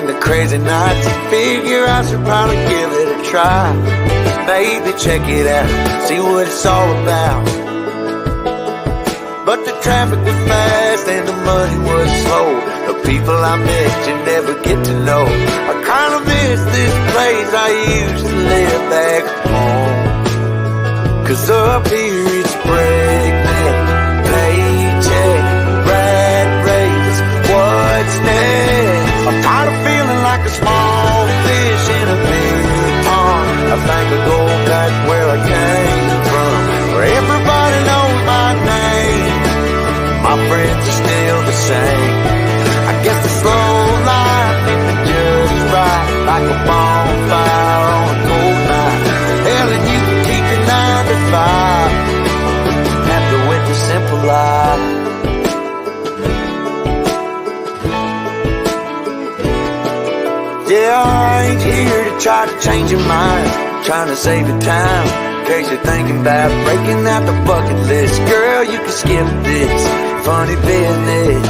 the crazy nights. Figure I should probably give it a try. Maybe check it out, see what it's all about. But the traffic was fast and the money was slow. The people I met you never get to know. I kinda miss this place I used to live back home. 'Cause up here it's breakneck, paycheck, rat race, what's next? I'm tired of feeling like a small fish in a big pond. I think I'll go back where I came from, where everybody knows my name. My friends are still the same. I guess the slow life hit me just right, like a bonfire on a cold night. Hell, and you can keep your 9 to 5, happy with the simple life. Yeah, I ain't here to try to change your mind, trying to save your time, in case you're thinking about breaking out the bucket list. Girl, you can skip this funny business,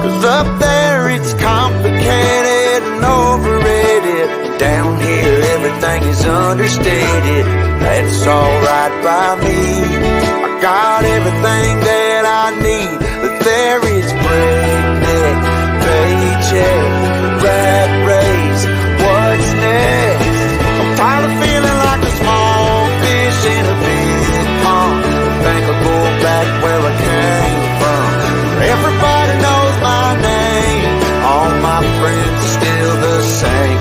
'cause up there it's complicated and overrated. Down here everything is understated. That's alright by me. I got everything that I need, but there is breakneck, paycheck, rat race, what's next? I'm tired of feeling like a small fish in a big pond. I think I'll go back where I came from, where everybody knows my name. All my friends are still the same.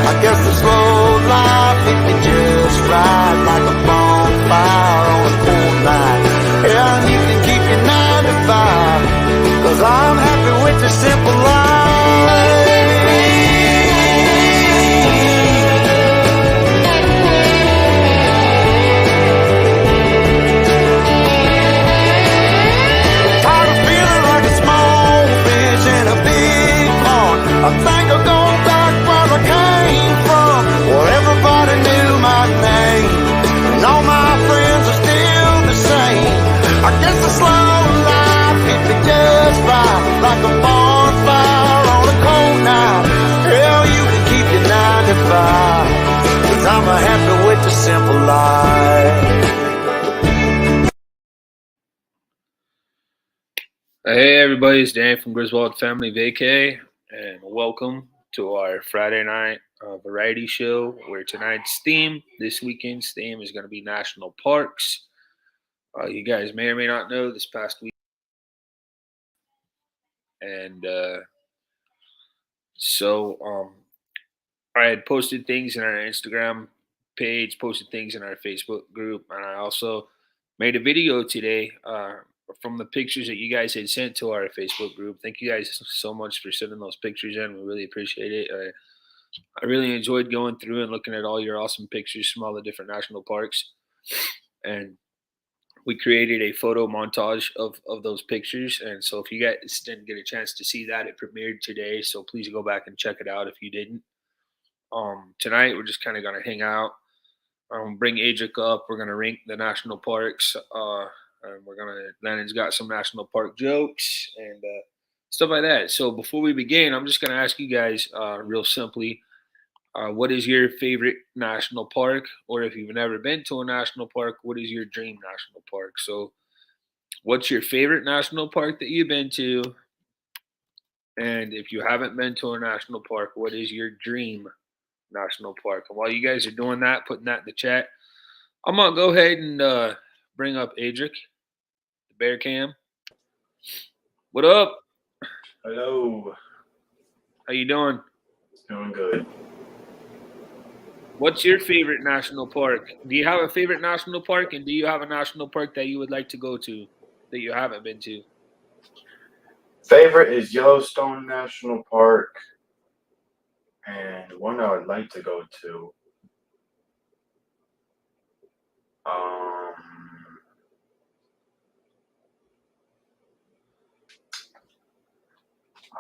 I guess the slow life hit me just right, like a bonfire on a cool night. Yeah, and you can keep your 9 to 5, 'cause I'm happy with the simple life. Tired of feeling like a small fish in a big pond. I think I'll go back where I came from, where everybody knew my name, and all my friends are still the same. I guess the slow life hit me just right, like a bonfire on a cold night. Hell, you can keep your 9 to 5, 'cause I'm happy with the simple life. Hey everybody, it's Dan from Griswold Family Vacay, and welcome to our Friday night variety show, where tonight's theme, this weekend's theme, is going to be national parks. You guys may or may not know, this past week, and I had posted things in our Instagram page, posted things in our Facebook group, and I also made a video today from the pictures that you guys had sent to our Facebook group. Thank you guys so much for sending those pictures in. We really appreciate it. I really enjoyed going through and looking at all your awesome pictures from all the different national parks. And we created a photo montage of those pictures. And so if you guys didn't get a chance to see that, it premiered today. So please go back and check it out if you didn't. Tonight, we're just kind of going to hang out. Bring Adric up. We're going to rank the national parks. And Landon's got some national park jokes and stuff like that. So before we begin, I'm just going to ask you guys real simply, what is your favorite national park? Or if you've never been to a national park, what is your dream national park? So what's your favorite national park that you've been to? And if you haven't been to a national park, what is your dream national park? And while you guys are doing that, putting that in the chat, I'm going to go ahead and bring up Adric, the bear cam. What up? Hello. How you doing? Doing good. What's your favorite national park? Do you have a favorite national park, and do you have a national park that you would like to go to that you haven't been to? Favorite is Yellowstone National Park, and one I would like to go to.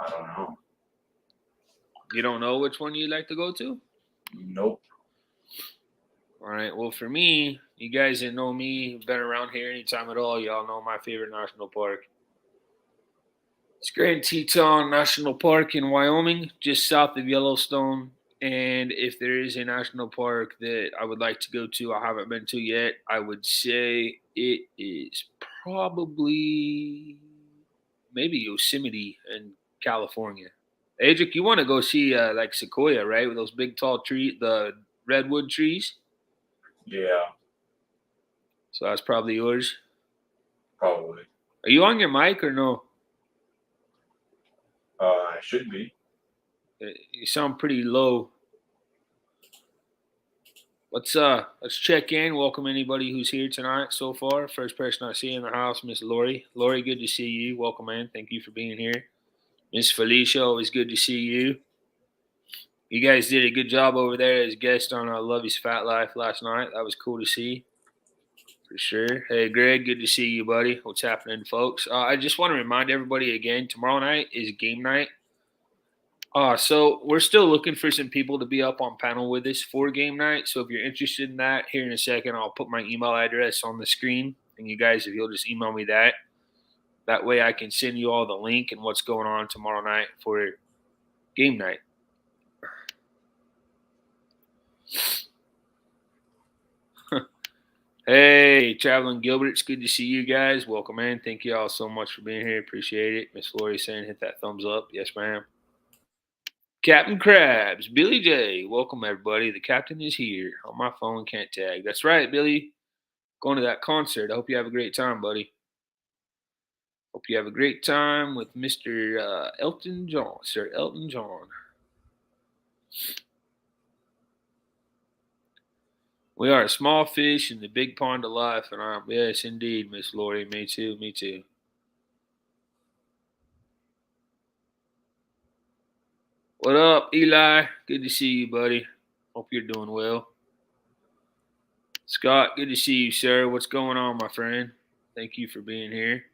I don't know. You don't know which one you'd like to go to? Nope. All right. Well, for me, you guys that know me, been around here anytime at all, y'all know my favorite national park. It's Grand Teton National Park in Wyoming, just south of Yellowstone. And if there is a national park that I would like to go to, I haven't been to yet, I would say it is probably maybe Yosemite in California. Adric, you want to go see like Sequoia, right? With those big tall trees, the redwood trees. Yeah, So that's probably yours. probably. Are you on your mic or no? I should be. You sound pretty low. Let's check in. Welcome anybody who's here tonight so far. First person I see in the house, Miss Lori. Lori, good to see you. Welcome in. Thank you for being here. Miss Felicia, always good to see you. You guys did a good job over there as guests on Lovey's Fat Life last night. That was cool to see. For sure. Hey, Greg, good to see you, buddy. What's happening, folks? I just want to remind everybody again, tomorrow night is game night. So we're still looking for some people to be up on panel with us for game night. So if you're interested in that, here in a second, I'll put my email address on the screen. And you guys, if you'll just email me that, that way I can send you all the link and what's going on tomorrow night for game night. Hey, Traveling Gilbert, it's good to see you guys. Welcome in. Thank you all so much for being here. Appreciate it. Miss Lori saying hit that thumbs up. Yes, ma'am. Captain Krabs, Billy J. Welcome, everybody. The captain is here. On my phone, can't tag. That's right, Billy. Going to that concert. I hope you have a great time, buddy. Hope you have a great time with Mr. Elton John, Sir Elton John. We are a small fish in the big pond of life, and yes, indeed, Miss Lori. Me too, me too. What up, Eli? Good to see you, buddy. Hope you're doing well. Scott, good to see you, sir. What's going on, my friend? Thank you for being here.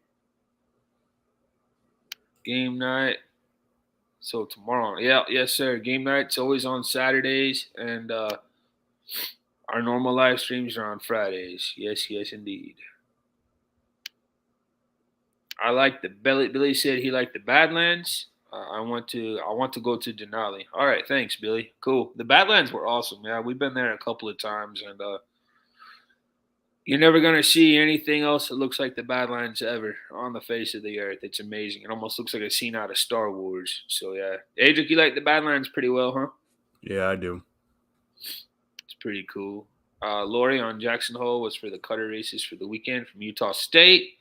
Game night. So tomorrow, yeah, yes, sir. Game night's always on Saturdays, and our normal live streams are on Fridays. Yes, yes, indeed. I like the Billy said he liked the Badlands. I want to go to Denali. All right, thanks, Billy. Cool. The Badlands were awesome. Yeah, we've been there a couple of times, and you're never gonna see anything else that looks like the Badlands ever on the face of the earth. It's amazing. It almost looks like a scene out of Star Wars. So yeah, Adric, you like the Badlands pretty well, huh? Yeah, I do. It's pretty cool. Lori on Jackson Hole was for the cutter races for the weekend from Utah State,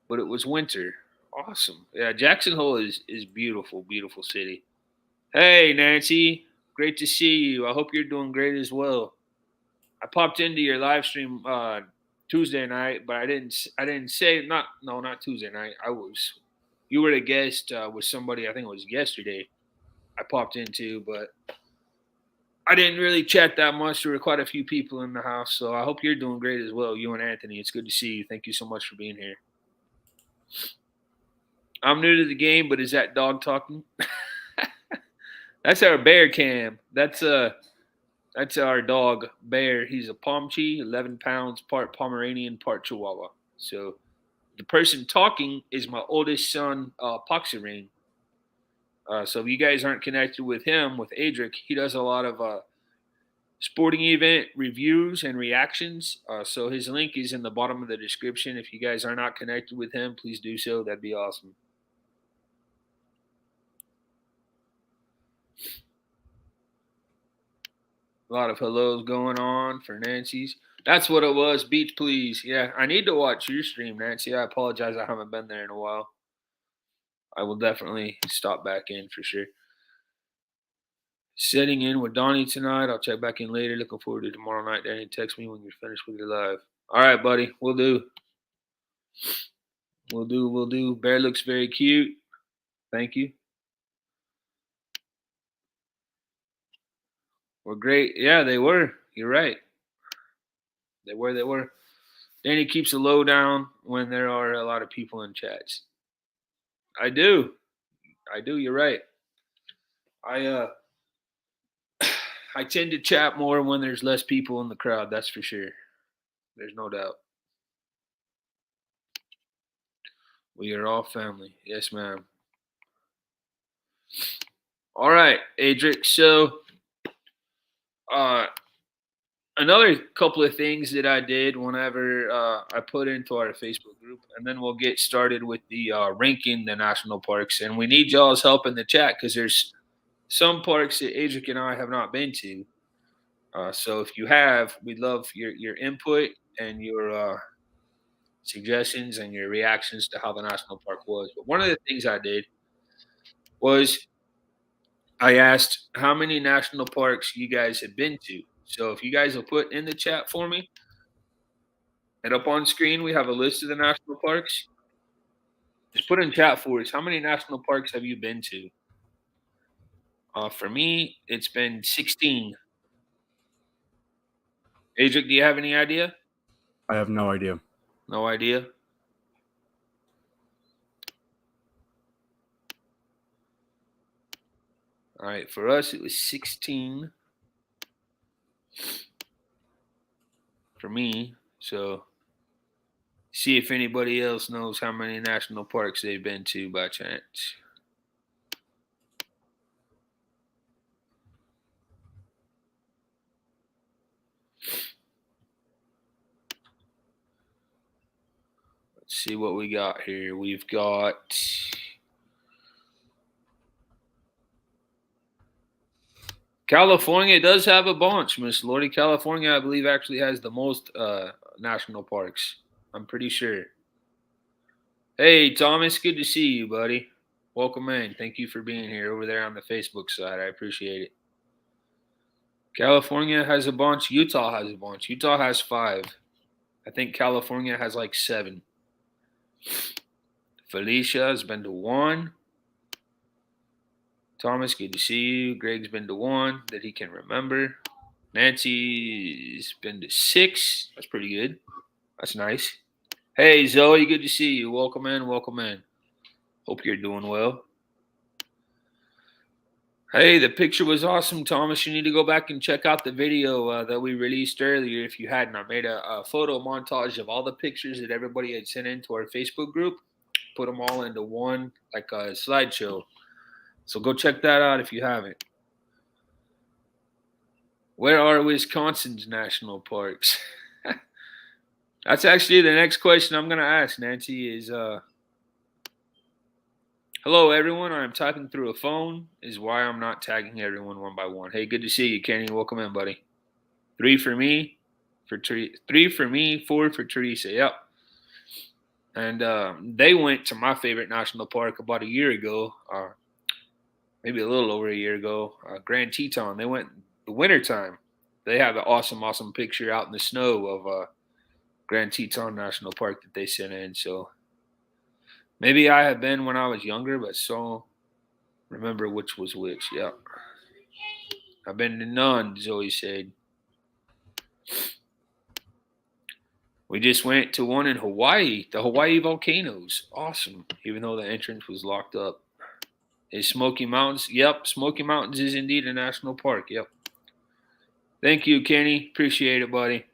but it was winter. Awesome. Yeah, Jackson Hole is beautiful, beautiful city. Hey, Nancy, great to see you. I hope you're doing great as well. I popped into your live stream Tuesday night, but I didn't say not Tuesday night. You were a guest with somebody. I think it was yesterday. I popped into, but I didn't really chat that much. There were quite a few people in the house, so I hope you're doing great as well. You and Anthony, it's good to see you. Thank you so much for being here. I'm new to the game, but is that dog talking? That's our bear cam. That's our dog Bear. He's a Pomchi, 11 pounds, part Pomeranian, part Chihuahua. So the person talking is my oldest son, Poxirain. So if you guys aren't connected with him, with Adric, he does a lot of sporting event reviews and reactions. So his link is in the bottom of the description. If you guys are not connected with him, please do so. That'd be awesome. A lot of hellos going on for Nancy's. That's what it was. Beach, please. Yeah, I need to watch your stream, Nancy. I apologize. I haven't been there in a while. I will definitely stop back in for sure. Setting in with Donnie tonight. I'll check back in later. Looking forward to tomorrow night. Danny, text me when you're finished with your live. All right, buddy. We'll do. We'll do. Bear looks very cute. Thank you. We're great. Yeah, they were. You're right. They were. Danny keeps a low down when there are a lot of people in chats. I do. You're right. I tend to chat more when there's less people in the crowd. That's for sure. There's no doubt. We are all family. Yes, ma'am. All right, Adric. So, another couple of things that I did whenever I put into our Facebook group, and then we'll get started with the ranking the national parks. And we need y'all's help in the chat because there's some parks that Adric and I have not been to. So if you have, we'd love your input and your suggestions and your reactions to how the national park was. But one of the things I did was I asked how many national parks you guys had been to. So if you guys will put in the chat for me, and up on screen we have a list of the national parks. Just put in chat for us. How many national parks have you been to? For me, it's been 16. Adric, do you have any idea? I have no idea. No idea. All right, for us it was 16 for me. So see if anybody else knows how many national parks they've been to by chance. Let's see what we got here. We've got California does have a bunch, Miss Lordy. California, I believe, actually has the most national parks. I'm pretty sure. Hey, Thomas, good to see you, buddy. Welcome in. Thank you for being here over there on the Facebook side. I appreciate it. California has a bunch. Utah has a bunch. Utah has 5. I think California has like 7. Felicia has been to 1. Thomas, good to see you. Greg's been to 1 that he can remember. Nancy's been to 6. That's pretty good. That's nice. Hey, Zoe, good to see you. Welcome in. Welcome in. Hope you're doing well. Hey, the picture was awesome, Thomas. You need to go back and check out the video that we released earlier if you hadn't. I made a photo montage of all the pictures that everybody had sent into our Facebook group. Put them all into one, like a slideshow. So go check that out if you haven't. Where are Wisconsin's national parks? That's actually the next question I'm going to ask, Nancy, is hello, everyone. I'm typing through a phone is why I'm not tagging everyone one by one. Hey, good to see you, Kenny. Welcome in, buddy. 3 for me, 3 for me, 4 for Teresa. Yep. And they went to my favorite national park about a year ago, maybe a little over a year ago, Grand Teton. They went the wintertime. They have an awesome picture out in the snow of Grand Teton National Park that they sent in. So maybe I have been when I was younger, but so remember which was which. Yep. I've been to none, Zoe said. We just went to one in Hawaii, the Hawaii volcanoes. Awesome, even though the entrance was locked up. Is Smoky Mountains? Yep, Smoky Mountains is indeed a national park. Yep. Thank you, Kenny. Appreciate it, buddy.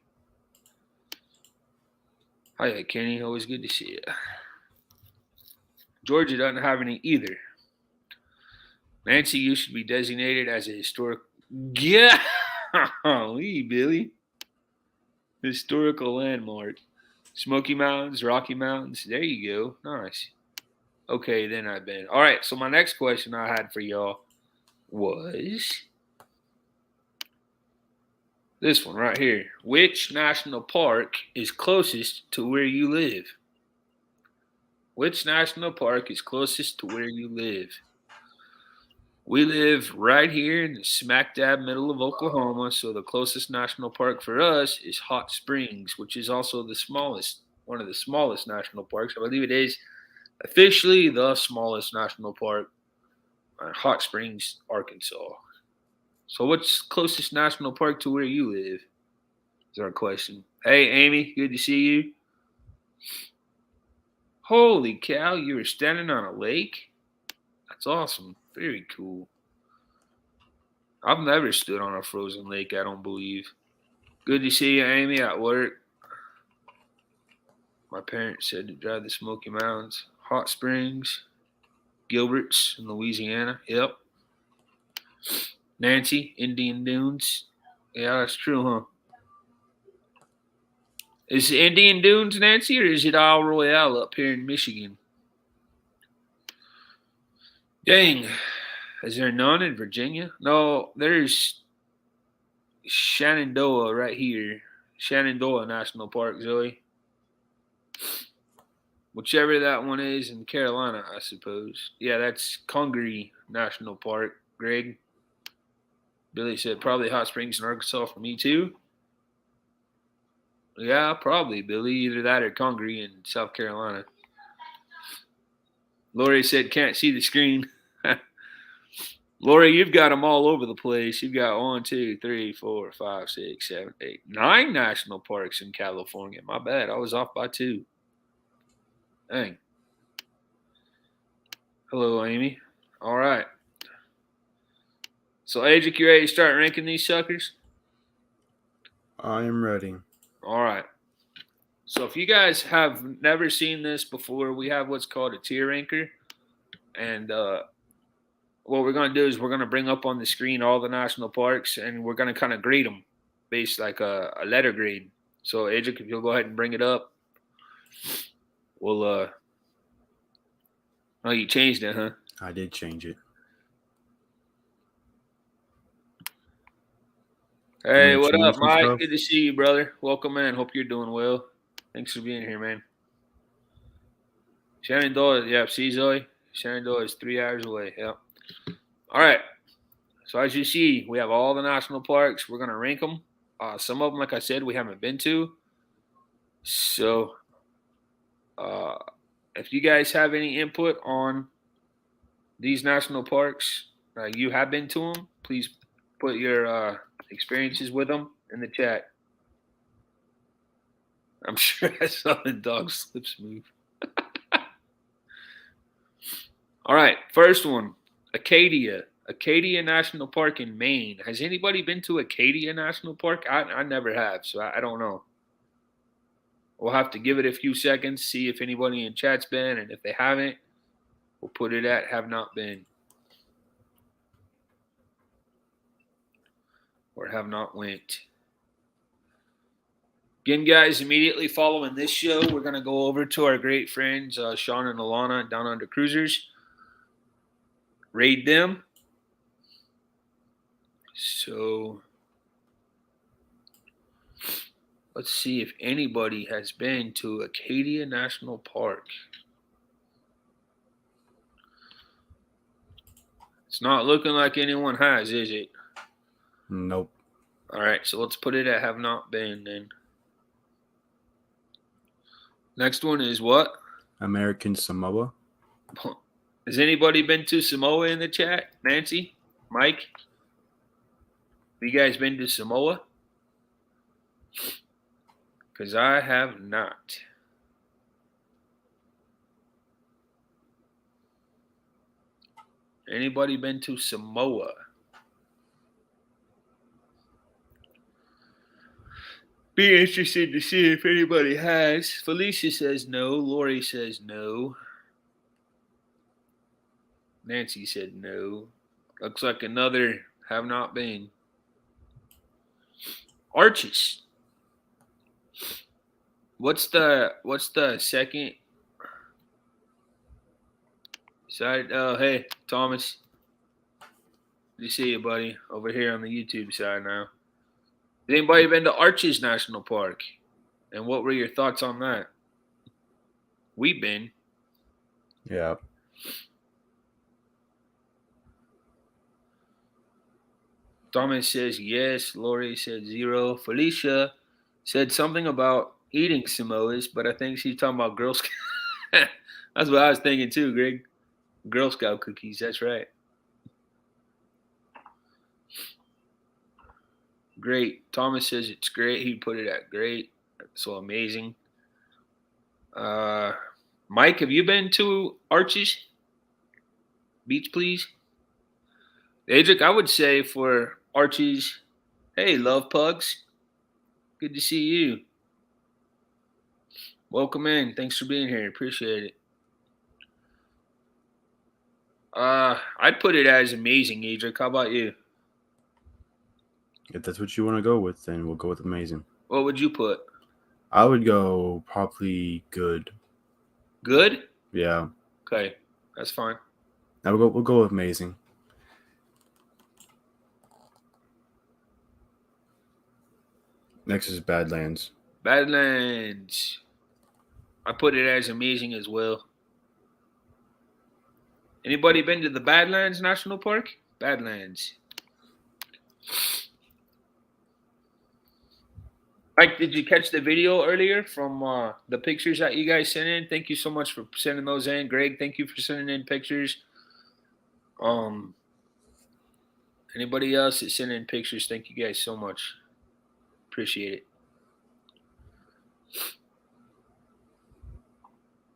Hi, Kenny. Always good to see you. Georgia doesn't have any either. Nancy, you should be designated as a historic. Yeah, Billy. Historical landmark. Smoky Mountains, Rocky Mountains. There you go. Nice. Okay, then I've been. All right, so my next question I had for y'all was this one right here. Which national park is closest to where you live? Which national park is closest to where you live? We live right here in the smack dab middle of Oklahoma, so the closest national park for us is Hot Springs, which is also the smallest, one of the smallest national parks. I believe it is officially the smallest national park, Hot Springs, Arkansas. So what's closest national park to where you live? Is our question. Hey, Amy, good to see you. Holy cow, you were standing on a lake? That's awesome. Very cool. I've never stood on a frozen lake, I don't believe. Good to see you, Amy, at work. My parents said to drive the Smoky Mountains. Hot Springs. Gilbert's in Louisiana. Yep. Nancy, Indian Dunes. Yeah, that's true, huh? Is it Indian Dunes, Nancy, or is it Isle Royale up here in Michigan? Dang. Is there none in Virginia? No, there's Shenandoah right here. Shenandoah National Park, Zoe. Whichever that one is in Carolina, I suppose. Yeah, that's Congaree National Park, Greg. Billy said probably Hot Springs in Arkansas for me too. Yeah, probably, Billy. Either that or Congaree in South Carolina. Lori said can't see the screen. Lori, you've got them all over the place. You've got 1, 2, 3, 4, 5, 6, 7, 8, 9 national parks in California. My bad. I was off by 2. Dang. Hello, Amy. All right. So, Adric, you ready to start ranking these suckers? I am ready. All right. So, if you guys have never seen this before, we have what's called a tier ranker. And what we're going to do is we're going to bring up on the screen all the national parks, and we're going to kind of grade them based like a letter grade. So, Adric, if you'll go ahead and bring it up, we'll oh, you changed it, huh? I did change it. Hey, what change up, some Mike? stuff? Good to see you, brother. Welcome in. Hope you're doing well. Thanks for being here, man. Shenandoah, yeah, see, Zoe? Shenandoah is 3 hours away. Yep. All right. So as you see, we have all the national parks. We're going to rank them. Some of them, like I said, we haven't been to. So if you guys have any input on these national parks, you have been to them, please put your experiences with them in the chat. I'm sure I saw the dog slips move. All right, first one, Acadia National Park in Maine. Has anybody been to Acadia National Park? I never have, so I don't know. We'll have to give it a few seconds, see if anybody in chat's been, and if they haven't, we'll put it at have not been or have not went. Again, guys, immediately following this show, we're going to go over to our great friends, Sean and Alana, Down Under Cruisers. Raid them. So let's see if anybody has been to Acadia National Park. It's not looking like anyone has, is it? Nope. All right, so let's put it at have not been then. Next one is what? American Samoa. Has anybody been to Samoa in the chat? Nancy? Mike? Have you guys been to Samoa? Because I have not. Anybody been to Samoa? Be interested to see if anybody has. Felicia says no. Lori says no. Nancy said no. Looks like another have not been. Arches. What's the second side? Oh, hey, Thomas. Good to see you, buddy. Over here on the YouTube side now. Has anybody been to Arches National Park? And what were your thoughts on that? We've been. Yeah. Thomas says yes. Lori said 0. Felicia said something about eating Samoas, but I think she's talking about Girl Scout. That's what I was thinking too, Greg. Girl Scout cookies. That's right. Great. Thomas says it's great. He put it at great. So amazing. Mike, have you been to Arches Beach, please? Adric, I would say for Arches, hey, love pugs. Good to see you. Welcome in. Thanks for being here. Appreciate it. I'd put it as amazing, Adric. How about you? If that's what you want to go with, then we'll go with amazing. What would you put? I would go probably good. Good? Yeah. Okay, that's fine. Now we'll go with amazing. Next is Badlands. Badlands. I put it as amazing as well. Anybody been to the Badlands National Park? Badlands. Mike, did you catch the video earlier from the pictures that you guys sent in? Thank you so much for sending those in. Greg, thank you for sending in pictures. Anybody else that sent in pictures, thank you guys so much. Appreciate it.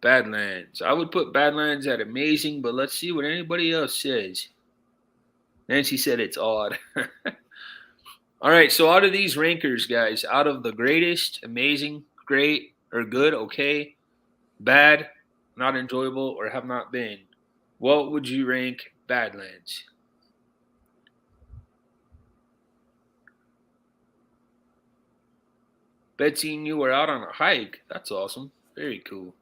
Badlands. I would put Badlands at amazing, but let's see what anybody else says. Nancy said it's odd. All right, so out of these rankers, guys, out of the greatest, amazing, great, or good, okay, bad, not enjoyable, or have not been, what would you rank Badlands? Betsy and you were out on a hike. That's awesome. Very cool.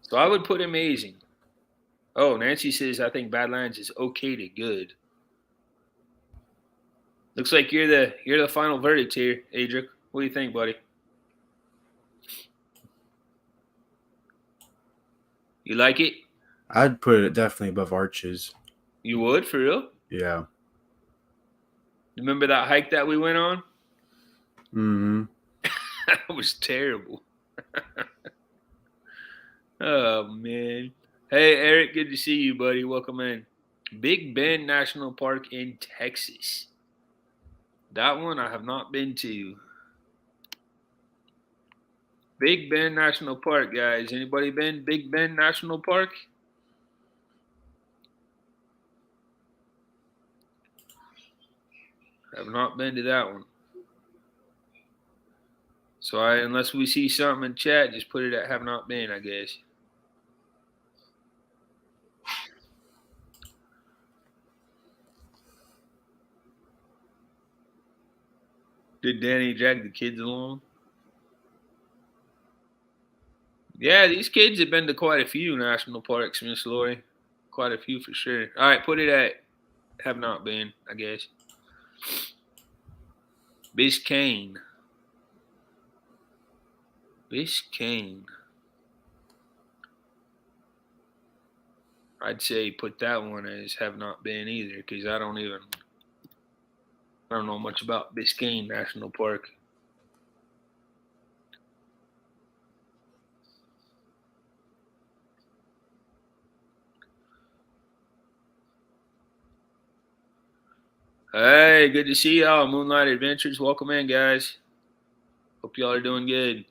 So I would put amazing. Oh, Nancy says I think Badlands is okay to good. Looks like you're the final verdict here, Adric. What do you think, buddy? You like it? I'd put it definitely above Arches. You would, for real? Yeah. Remember that hike that we went on? Mm-hmm. That was terrible. Oh, man. Hey, Eric, good to see you, buddy. Welcome in. Big Bend National Park in Texas. That one I have not been to. Big Bend National Park, guys. Anybody been Big Bend National Park? Have not been to that one. So unless we see something in chat, just put it at have not been, I guess. Did Danny drag the kids along? Yeah, these kids have been to quite a few national parks, Miss Lori. Quite a few for sure. All right, put it at have not been, I guess. Biscayne. Biscayne. I'd say put that one as have not been either, because I don't know much about Biscayne National Park. Hey, good to see y'all. Moonlight Adventures. Welcome in, guys. Hope y'all are doing good.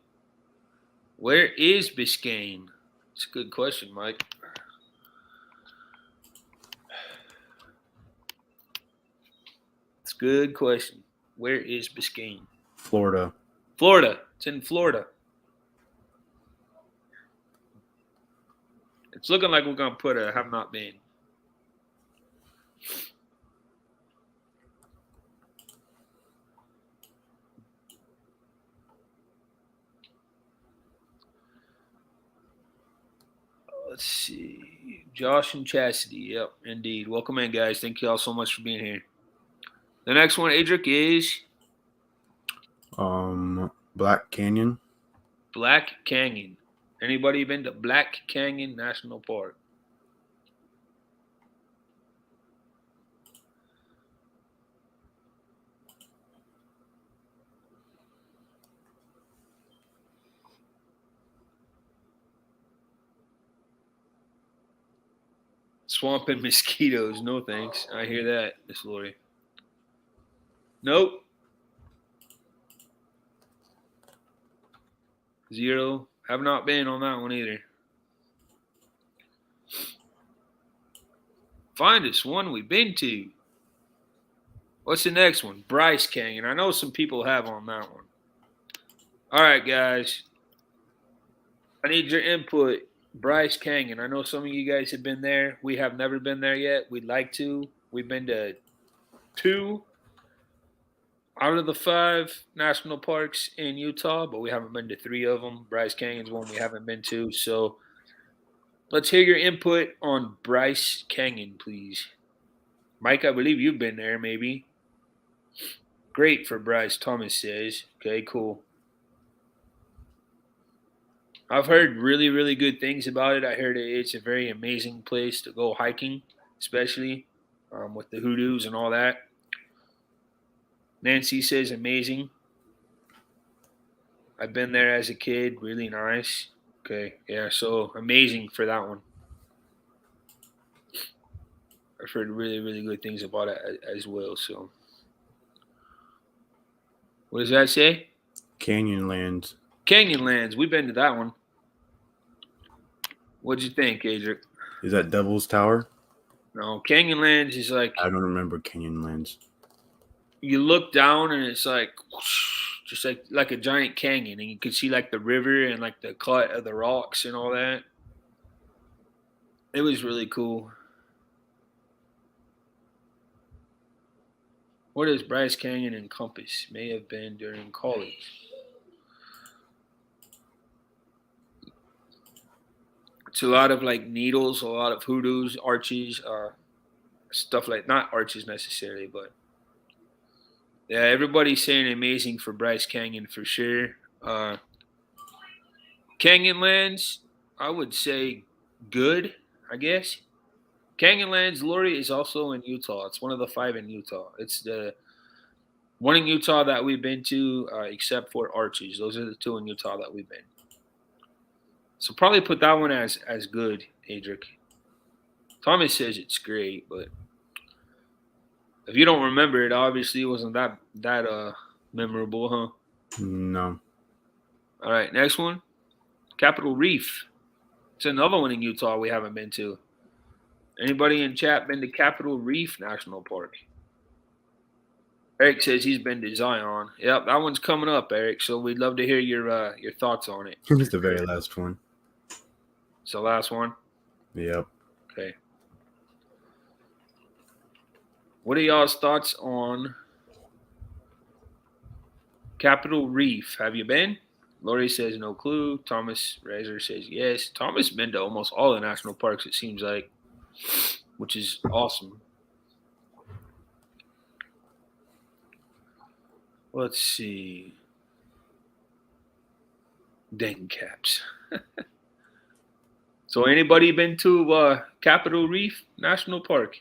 Where is Biscayne? It's a good question, Mike. It's a good question. Where is Biscayne? Florida. Florida. It's in Florida. It's looking like we're going to put a have not been. Let's see. Josh and Chastity. Yep, indeed. Welcome in, guys. Thank you all so much for being here. The next one, Adric, is Black Canyon. Black Canyon. Anybody been to Black Canyon National Park? Swamp and mosquitoes. No thanks. I hear that, Miss Lori. Nope. 0. Have not been on that one either. Find us one we've been to. What's the next one? Bryce Canyon. I know some people have on that one. All right, guys. I need your input. Bryce Canyon. I know some of you guys have been there. We have never been there yet. We'd like to. We've been to 2 out of the 5 national parks in Utah, but we haven't been to 3 of them. Bryce Canyon's one we haven't been to. So let's hear your input on Bryce Canyon, please. Mike, I believe you've been there, maybe. Great for Bryce, Thomas says. Okay, cool. I've heard really, really good things about it. I heard it's a very amazing place to go hiking, especially with the hoodoos and all that. Nancy says amazing. I've been there as a kid. Really nice. Okay, yeah, so amazing for that one. I've heard really, really good things about it as well. So, what does that say? Canyonlands. Canyonlands. We've been to that one. What'd you think, Adric? Is that Devil's Tower? No, Canyonlands is like I don't remember Canyonlands. you look down and it's like whoosh, just like a giant canyon, and you can see like the river and like the cut of the rocks and all that. It was really cool. What does Bryce Canyon encompass? May have been during college. It's a lot of like needles, a lot of hoodoos, arches, stuff like not arches necessarily, but yeah, everybody's saying amazing for Bryce Canyon for sure. Canyonlands, I would say good, I guess. Canyonlands, Lori, is also in Utah. It's one of the 5 in Utah. It's the one in Utah that we've been to, except for Arches. Those are the 2 in Utah that we've been. So probably put that one as good, Adric. Thomas says it's great, but if you don't remember it, obviously it wasn't that memorable, huh? No. All right, next one. Capitol Reef. It's another one in Utah we haven't been to. Anybody in chat been to Capitol Reef National Park? Eric says he's been to Zion. Yep, that one's coming up, Eric. So we'd love to hear your thoughts on it. It's the very last one. It's the last one? Yep. Okay. What are y'all's thoughts on Capitol Reef? Have you been? Lori says no clue. Thomas Razor says yes. Thomas has been to almost all the national parks, it seems like, which is awesome. Let's see. Dang caps. So anybody been to Capitol Reef National Park?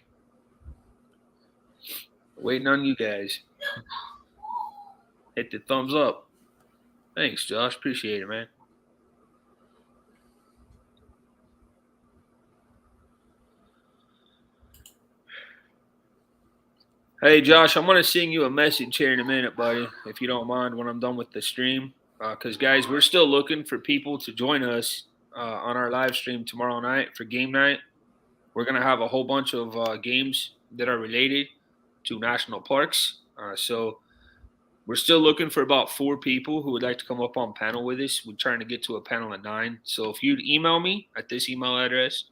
Waiting on you guys. Hit the thumbs up. Thanks, Josh. Appreciate it, man. Hey, Josh, I'm going to sing you a message here in a minute, buddy, if you don't mind, when I'm done with the stream. Because, guys, we're still looking for people to join us on our live stream tomorrow night for game night. We're going to have a whole bunch of games that are related to national parks. So we're still looking for about 4 people who would like to come up on panel with us. We're trying to get to a panel of 9. So if you'd email me at this email address,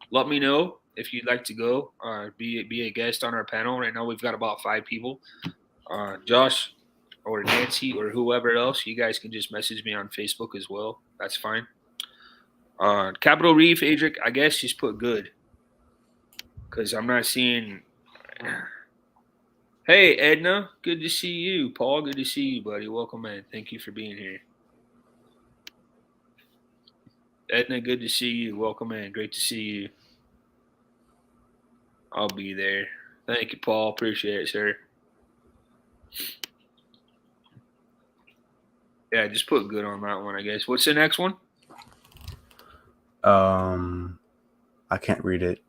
let me know if you'd like to go be a guest on our panel. Right now we've got about 5 people. Josh or Nancy or whoever else, you guys can just message me on Facebook as well. That's fine. Capitol Reef, Adric, I guess just put good, because I'm not seeing. Hey, Edna, good to see you. Paul, good to see you, buddy. Welcome in. Thank you for being here. Edna, good to see you. Welcome in. Great to see you. I'll be there. Thank you, Paul. Appreciate it, sir. Yeah, just put good on that one, I guess. What's the next one? I can't read it.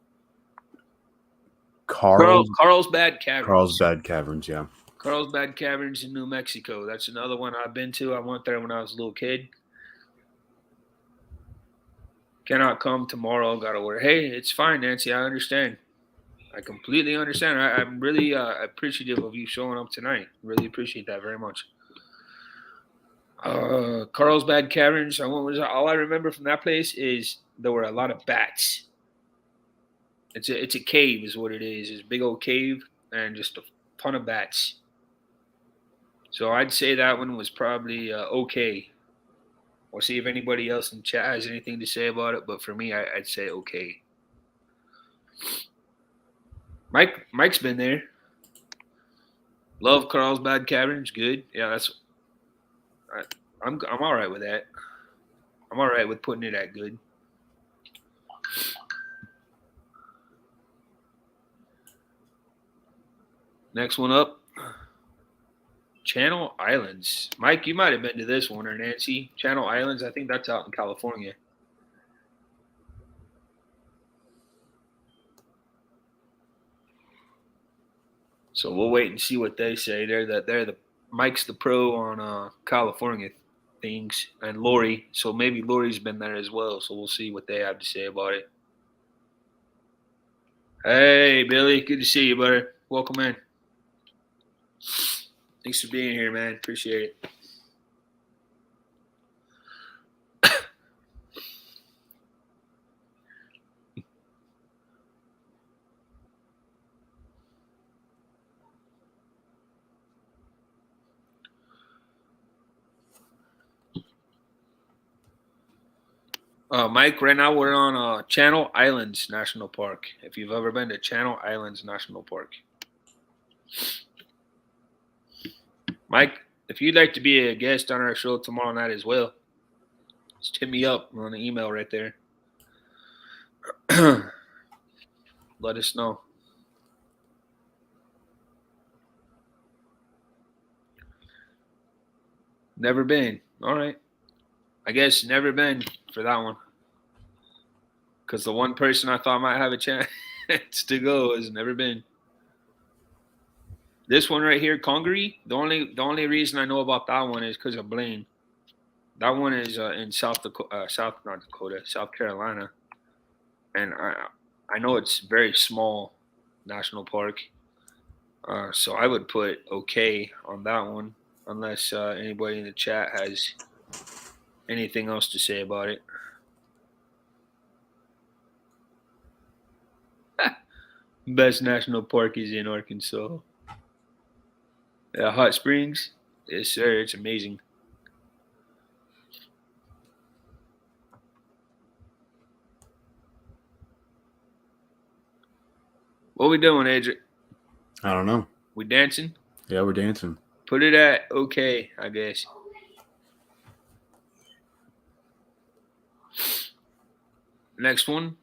Carlsbad Caverns. Carlsbad Caverns, yeah. Carlsbad Caverns in New Mexico. That's another one I've been to. I went there when I was a little kid. Cannot come tomorrow. Got to work. Hey, it's fine, Nancy. I understand. I completely understand. I'm really appreciative of you showing up tonight. Really appreciate that very much. Carlsbad Caverns. All I remember from that place is there were a lot of bats. It's a cave is what it is. It's a big old cave and just a ton of bats. So I'd say that one was probably okay. We'll see if anybody else in chat has anything to say about it. But for me, I'd say okay. Mike's been there. Love Carlsbad Caverns. Good. Yeah, I'm all right with that. I'm all right with putting it at good. Next one up. Channel Islands. Mike, you might have been to this one, or Nancy. Channel Islands, I think that's out in California. So we'll wait and see what they say. Mike's the pro on California things, and Lori. So maybe Lori's been there as well. So we'll see what they have to say about it. Hey, Billy, good to see you, brother. Welcome in. Thanks for being here, man. Appreciate it. Mike, right now we're on Channel Islands National Park. If you've ever been to Channel Islands National Park. Mike, if you'd like to be a guest on our show tomorrow night as well, just hit me up on the email right there. Let us know. Never been. All right. I guess never been for that one. Because the one person I thought might have a chance to go has never been. This one right here, Congaree, the only reason I know about that one is because of Blaine. That one is in South Carolina. And I know it's very small national park. So I would put okay on that one, unless anybody in the chat has anything else to say about it. Best national park is in Arkansas. Yeah, Hot Springs. Yes, sir. It's amazing. What we doing, Adric? I don't know. We dancing? Yeah, we're dancing. Put it at okay, I guess. Next one.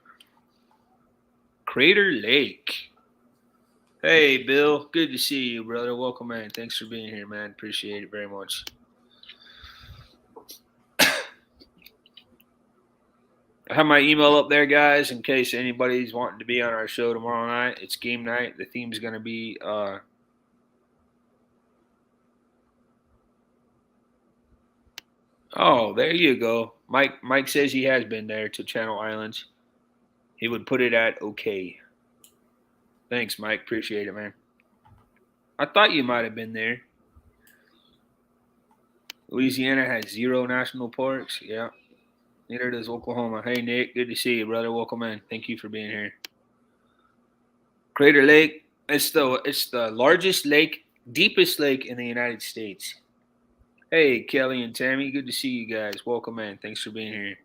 Crater Lake. Hey, Bill. Good to see you, brother. Welcome, man. Thanks for being here, man. Appreciate it very much. I have my email up there, guys, in case anybody's wanting to be on our show tomorrow night. It's game night. The theme's going to be oh, there you go. Mike says he has been there to Channel Islands. He would put it at okay. Thanks, Mike. Appreciate it, man. I thought you might have been there. Louisiana has 0 national parks. Yeah. Neither does Oklahoma. Hey, Nick. Good to see you, brother. Welcome in. Thank you for being here. Crater Lake. It's the largest lake, deepest lake in the United States. Hey, Kelly and Tammy. Good to see you guys. Welcome in. Thanks for being here.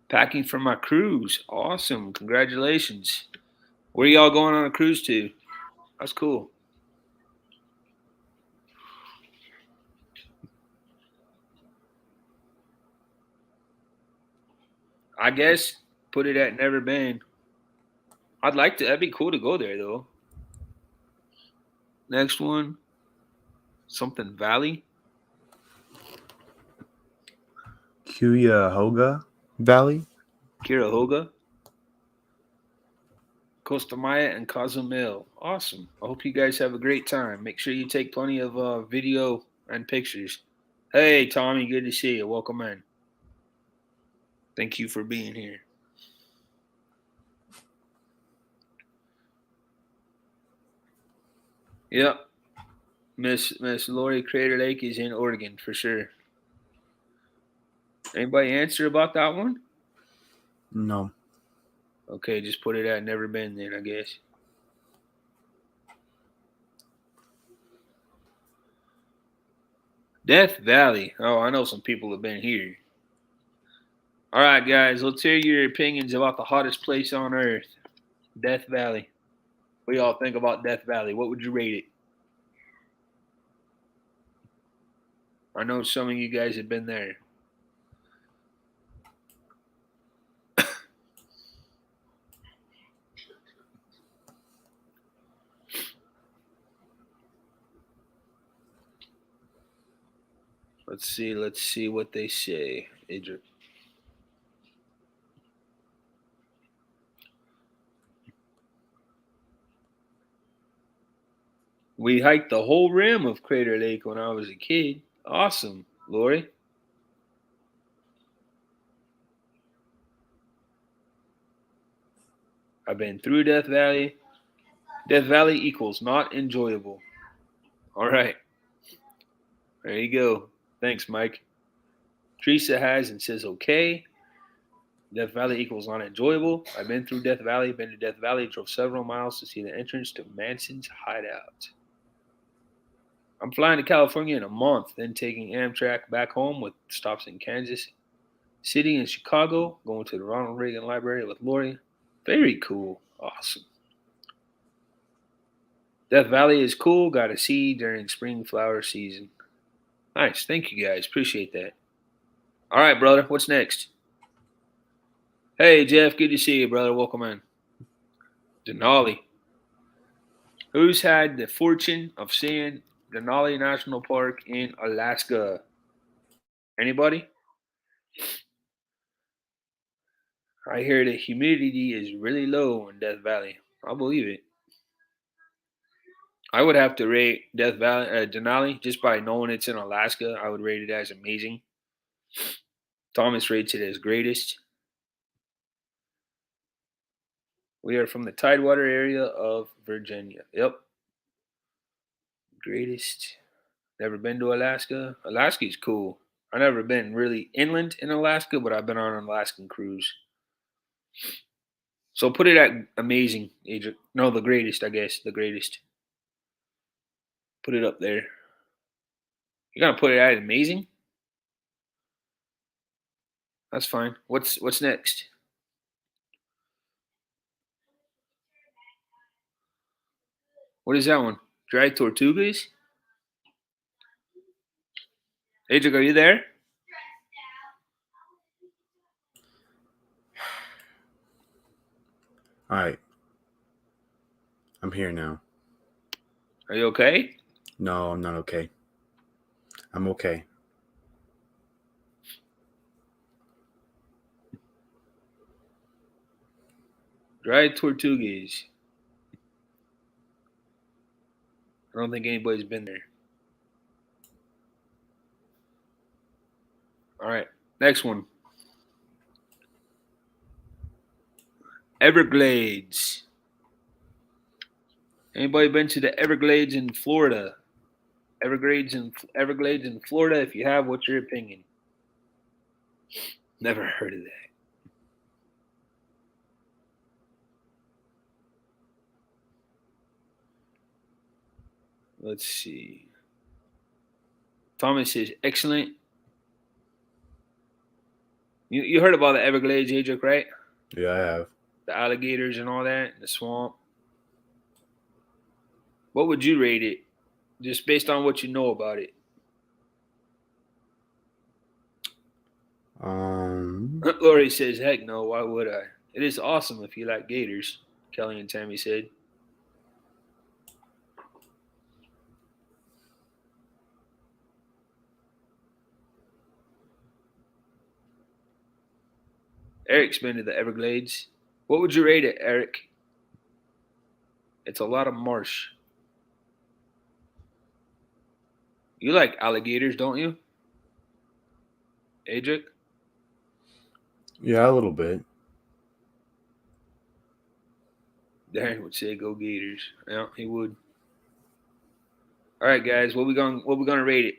Packing for my cruise. Awesome. Congratulations. Where y'all going on a cruise to? That's cool. I guess put it at never been. That'd be cool to go there though. Next one. Something Valley. Cuyahoga Valley. Cuyahoga. Costa Maya and Cozumel. Awesome. I hope you guys have a great time. Make sure you take plenty of video and pictures. Hey, Tommy, good to see you. Welcome in. Thank you for being here. Yep. Miss Lori, Crater Lake is in Oregon for sure. Anybody answer about that one? No. Okay, just put it at never been then, I guess. Death Valley. Oh, I know some people have been here. All right, guys, let's hear your opinions about the hottest place on earth, Death Valley. What do y'all think about Death Valley? What would you rate it? I know some of you guys have been there. Let's see what they say. Idris. We hiked the whole rim of Crater Lake when I was a kid. Awesome, Lori. I've been through Death Valley. Death Valley equals not enjoyable. All right. There you go. Thanks, Mike. Teresa has and says okay. Death Valley equals not enjoyable. I've been through Death Valley, been to Death Valley, drove several miles to see the entrance to Manson's hideout. I'm flying to California in a month, then taking Amtrak back home with stops in Kansas City and Chicago, going to the Ronald Reagan Library with Lori. Very cool. Awesome. Death Valley is cool. Got to see during spring flower season. Nice. Thank you, guys. Appreciate that. All right, brother. What's next? Hey, Jeff. Good to see you, brother. Welcome in. Denali. Who's had the fortune of seeing Denali National Park in Alaska? Anybody? I hear the humidity is really low in Death Valley. I'll believe it. I would have to rate Death Valley, Denali, just by knowing it's in Alaska. I would rate it as amazing. Thomas rates it as greatest. We are from the Tidewater area of Virginia. Yep. Greatest. Never been to Alaska. Alaska's cool. I've never been really inland in Alaska, but I've been on an Alaskan cruise. So put it at amazing, Adrian. No, the greatest, I guess. The greatest. Put it up there. You're gonna put it at amazing? That's fine. What's next? What is that one? Dry Tortugas? Adrian, are you there? All right. I'm here now. Are you okay? No, I'm not okay. I'm okay. Dry Tortugas. I don't think anybody's been there. All right. Next one. Everglades. Anybody been to the Everglades in Florida? Everglades in Florida. If you have, what's your opinion? Never heard of that. Let's see. Thomas says excellent. You heard about the Everglades, Adrian, right? Yeah, I have. The alligators and all that, the swamp. What would you rate it? Just based on what you know about it. Lori says, heck no, why would I? It is awesome if you like gators, Kelly and Tammy said. Eric's been to the Everglades. What would you rate it, Eric? It's a lot of marsh. You like alligators, don't you? Adric? Yeah, a little bit. Darren would say go Gators. Yeah, he would. All right, guys, what we gonna rate it?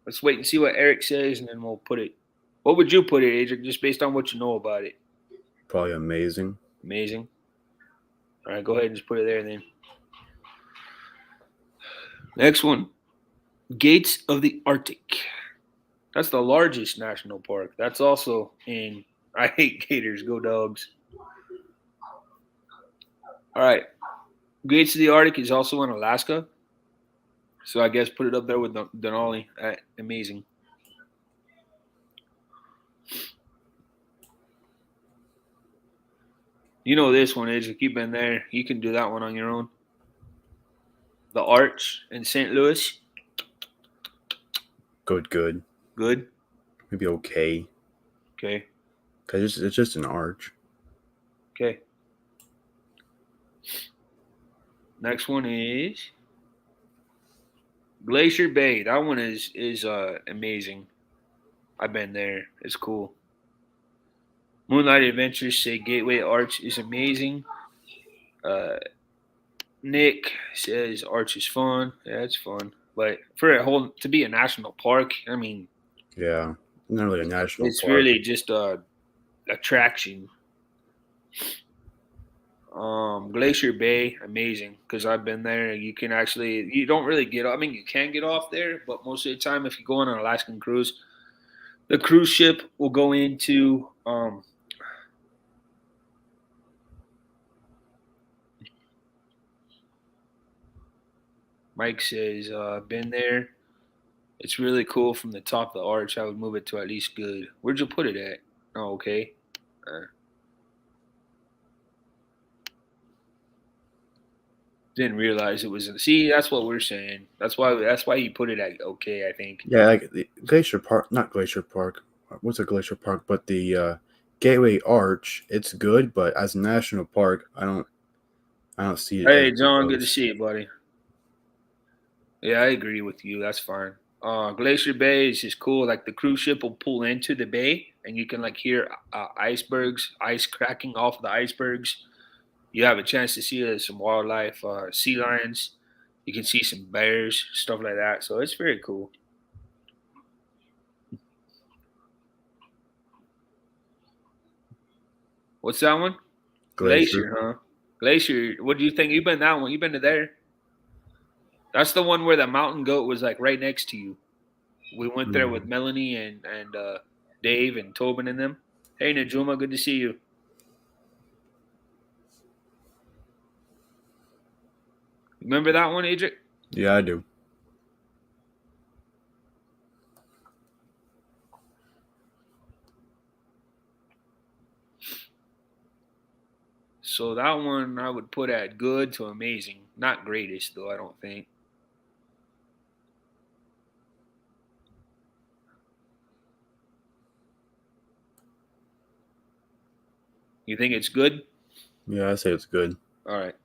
Let's wait and see what Eric says, and then we'll put it. What would you put it, Adric, just based on what you know about it? Probably amazing. Amazing. All right, go ahead and just put it there then. Next one, Gates of the Arctic. That's the largest national park. That's also in. I hate gators. Go dogs. All right, Gates of the Arctic is also in Alaska. So I guess put it up there with Denali. Amazing. You know this one is. If you've been there, you can do that one on your own. The Arch in St. Louis. Good. Good. Maybe okay. Okay. Cause it's just an arch. Okay. Next one is Glacier Bay. That one is amazing. I've been there. It's cool. Moonlight Adventures say Gateway Arch is amazing. Nick says Arch is fun. Yeah, it's fun. But for to be a national park, I mean, Yeah, not really a national it's park. really just a attraction. Glacier Bay, amazing because I've been there. You don't really get. I mean, you can get off there, but most of the time, if you go on an Alaskan cruise, the cruise ship will go into Mike says, been there. It's really cool from the top of the arch. I would move it to at least good. Where'd you put it at? Oh, okay. Didn't realize it was. See, that's what we're saying. That's why he put it at okay. I think. Yeah, like the Glacier Park, not Glacier Park. What's a Glacier Park? But the Gateway Arch, it's good, but as a national park, I don't see it as Hey, John, good to close. see you, buddy. Yeah, I agree with you. That's fine. Glacier Bay is just cool. Like the cruise ship will pull into the bay, and you can like hear icebergs, ice cracking off the icebergs. You have a chance to see some wildlife, sea lions. You can see some bears, stuff like that. So it's very cool. What's that one? Glacier, huh? Glacier. What do you think? You've been that one. You've been to there. That's the one where the mountain goat was like right next to you. We went there with Melanie and Dave and Tobin and them. Hey, Najuma, good to see you. Remember that one, Adric? Yeah, I do. So that one I would put at good to amazing. Not greatest, though, I don't think. You think it's good? Yeah, I say it's good. All right.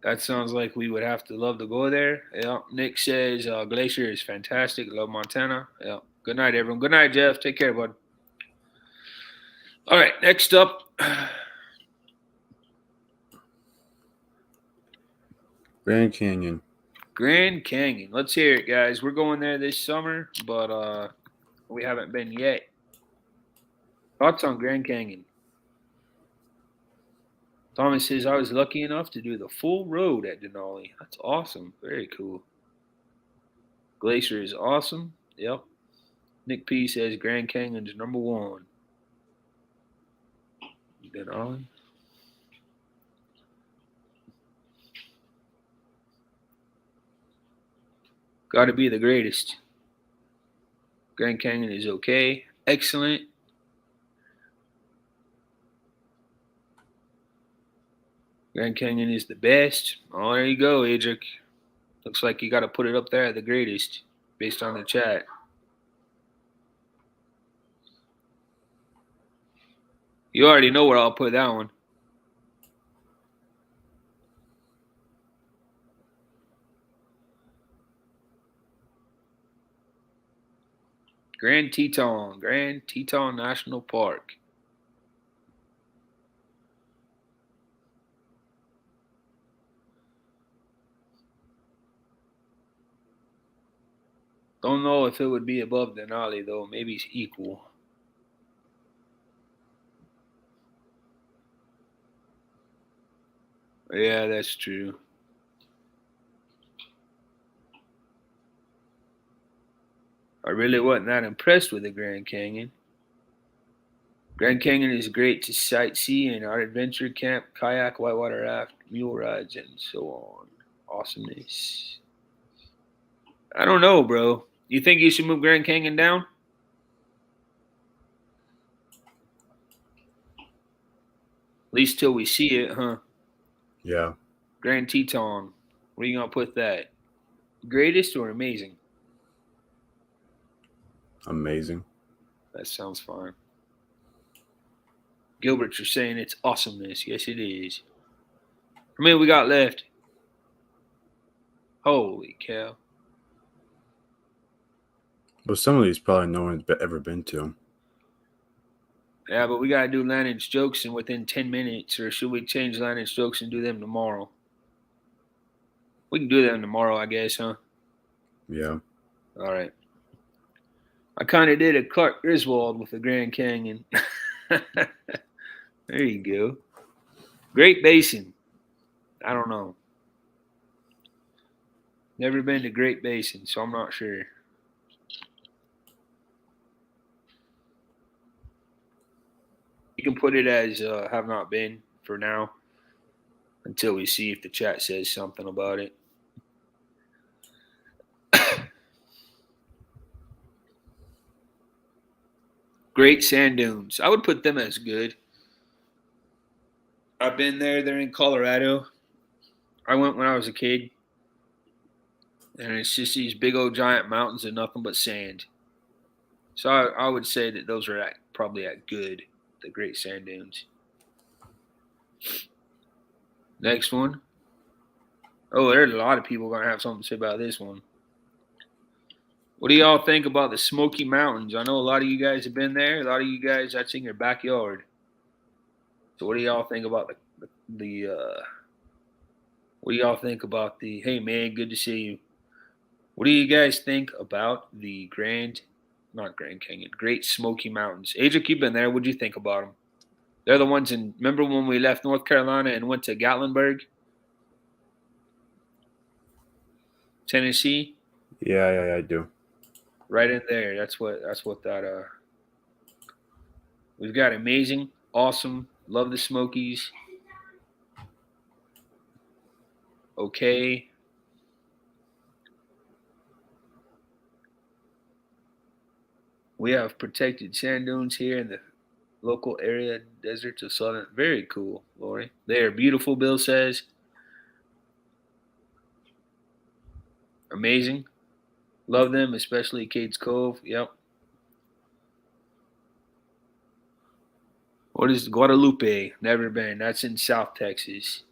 That sounds like we would have to love to go there. Yeah. Nick says Glacier is fantastic. Love Montana. Yeah. Good night, everyone. Good night, Jeff. Take care, bud. All right. Next up. Grand Canyon. Grand Canyon. Let's hear it, guys. We're going there this summer, but we haven't been yet. Thoughts on Grand Canyon? Thomas says, I was lucky enough to do the full road at Denali. That's awesome. Very cool. Glacier is awesome. Yep. Nick P says Grand Canyon's number one. Denali. Got to be the greatest. Grand Canyon is okay. Excellent. Grand Canyon is the best. Oh, there you go, Adric. Looks like you got to put it up there at the greatest based on the chat. You already know where I'll put that one. Grand Teton National Park. Don't know if it would be above Denali though. Maybe it's equal. Yeah, that's true. I really wasn't that impressed with the Grand Canyon. Grand Canyon is great to sightsee and our adventure camp, kayak, whitewater raft, mule rides, and so on. Awesomeness. I don't know, bro. You think you should move Grand Canyon down? At least till we see it, huh? Yeah, Grand Teton. Where you gonna put that? Greatest or amazing? amazing. That sounds fine. Gilbert, you're saying it's awesomeness. Yes, it is. How many we got left? Holy cow. But some of these probably no one's ever been to. Yeah, but we gotta do Lannon's jokes in within 10 minutes, or should we change Lannon's jokes and do them tomorrow? We can do them tomorrow, I guess, huh? Yeah. All right. I kind of did a Clark Griswold with the Grand Canyon. There you go. Great Basin. I don't know. Never been to Great Basin, so I'm not sure. You can put it as have not been for now until we see if the chat says something about it. Great Sand Dunes. I would put them as good. I've been there. They're in Colorado. I went when I was a kid. And it's just these big old giant mountains and nothing but sand. So I would say that those are probably at good, the Great Sand Dunes. Next one. Oh, there's a lot of people going to have something to say about this one. What do y'all think about the Smoky Mountains? I know a lot of you guys have been there. A lot of you guys, that's in your backyard. So what do y'all think about what do y'all think about hey man, good to see you. What do you guys think about the Great Smoky Mountains? Adric, you've been there. What'd you think about them? They're the ones remember when we left North Carolina and went to Gatlinburg, Tennessee? Yeah, I do. Right in there. That's what that we've got amazing, awesome, love the Smokies. Okay. We have protected sand dunes here in the local area deserts of southern. Very cool, Lori. They are beautiful, Bill says. Amazing. Love them, especially Cades Cove. Yep. What is Guadalupe? Never been. That's in South Texas.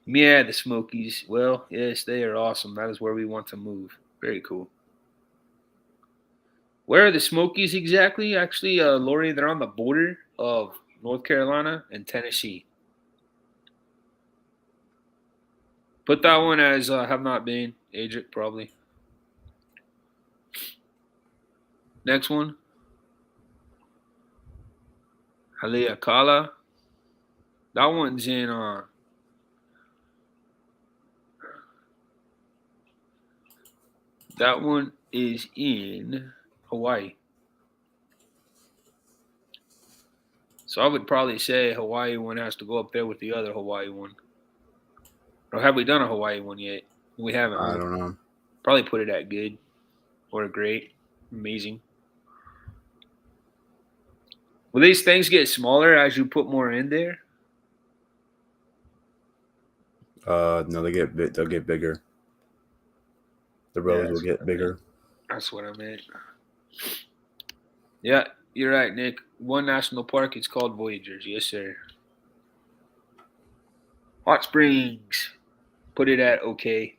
Yeah, the Smokies. Well, yes, they are awesome. That is where we want to move. Very cool. Where are the Smokies exactly? Actually, Lori, they're on the border of North Carolina and Tennessee. Put that one as have not been. Adric, probably. Next one. Haleakala. That one's in that one is in Hawaii. So I would probably say Hawaii one has to go up there with the other Hawaii one. Or have we done a Hawaii one yet? We haven't. I don't know. Probably put it at good or great. Amazing. Will these things get smaller as you put more in there? No, they'll get bigger. The roads will get bigger. That's what I meant. Yeah, you're right, Nick. One national park is called Voyagers. Yes, sir. Hot Springs. Put it at okay.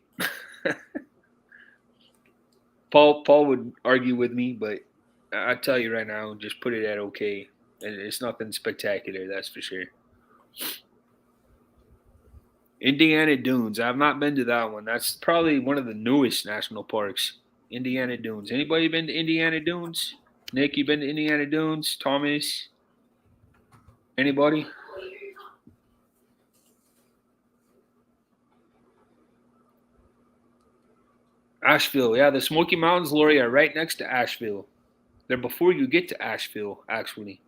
Paul would argue with me, but I tell you right now, just put it at okay. And it's nothing spectacular, that's for sure. Indiana Dunes. I have not been to that one. That's probably one of the newest national parks. Indiana Dunes. Anybody been to Indiana Dunes? Nick, you been to Indiana Dunes? Thomas? Anybody? Asheville. Yeah, the Smoky Mountains, Lori, are right next to Asheville. They're before you get to Asheville, actually.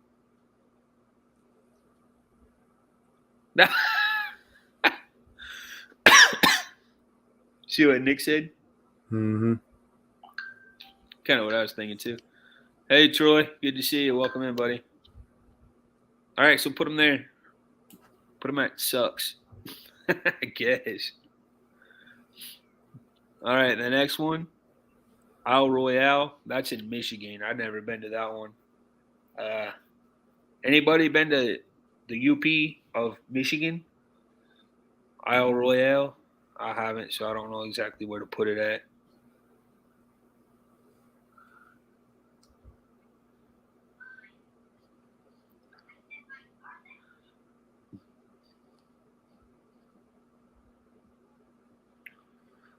See what Nick said? Mm-hmm. Kind of what I was thinking too. Hey, Troy. Good to see you. Welcome in, buddy. All right, so put them there. Put them at sucks. I guess. All right, the next one, Royale. That's in Michigan. I've never been to that one. Anybody been to the UP of Michigan? Royale? I haven't, so I don't know exactly where to put it at.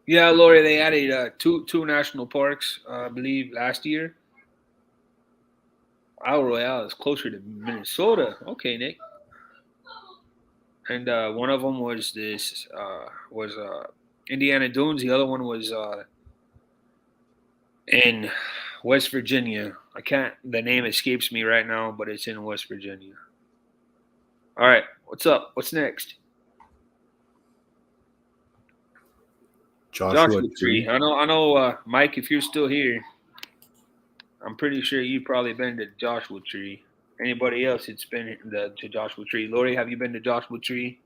Yeah, Lori, they added two national parks, I believe, last year. Royale is closer to Minnesota. Okay, Nick. And one of them was Indiana Dunes. The other one was in West Virginia. The name escapes me right now, but it's in West Virginia. All right, what's up? What's next? Joshua Tree. I know, Mike, if you're still here, I'm pretty sure you've probably been to Joshua Tree. Anybody else that's been to Joshua Tree? Lori, have you been to Joshua Tree?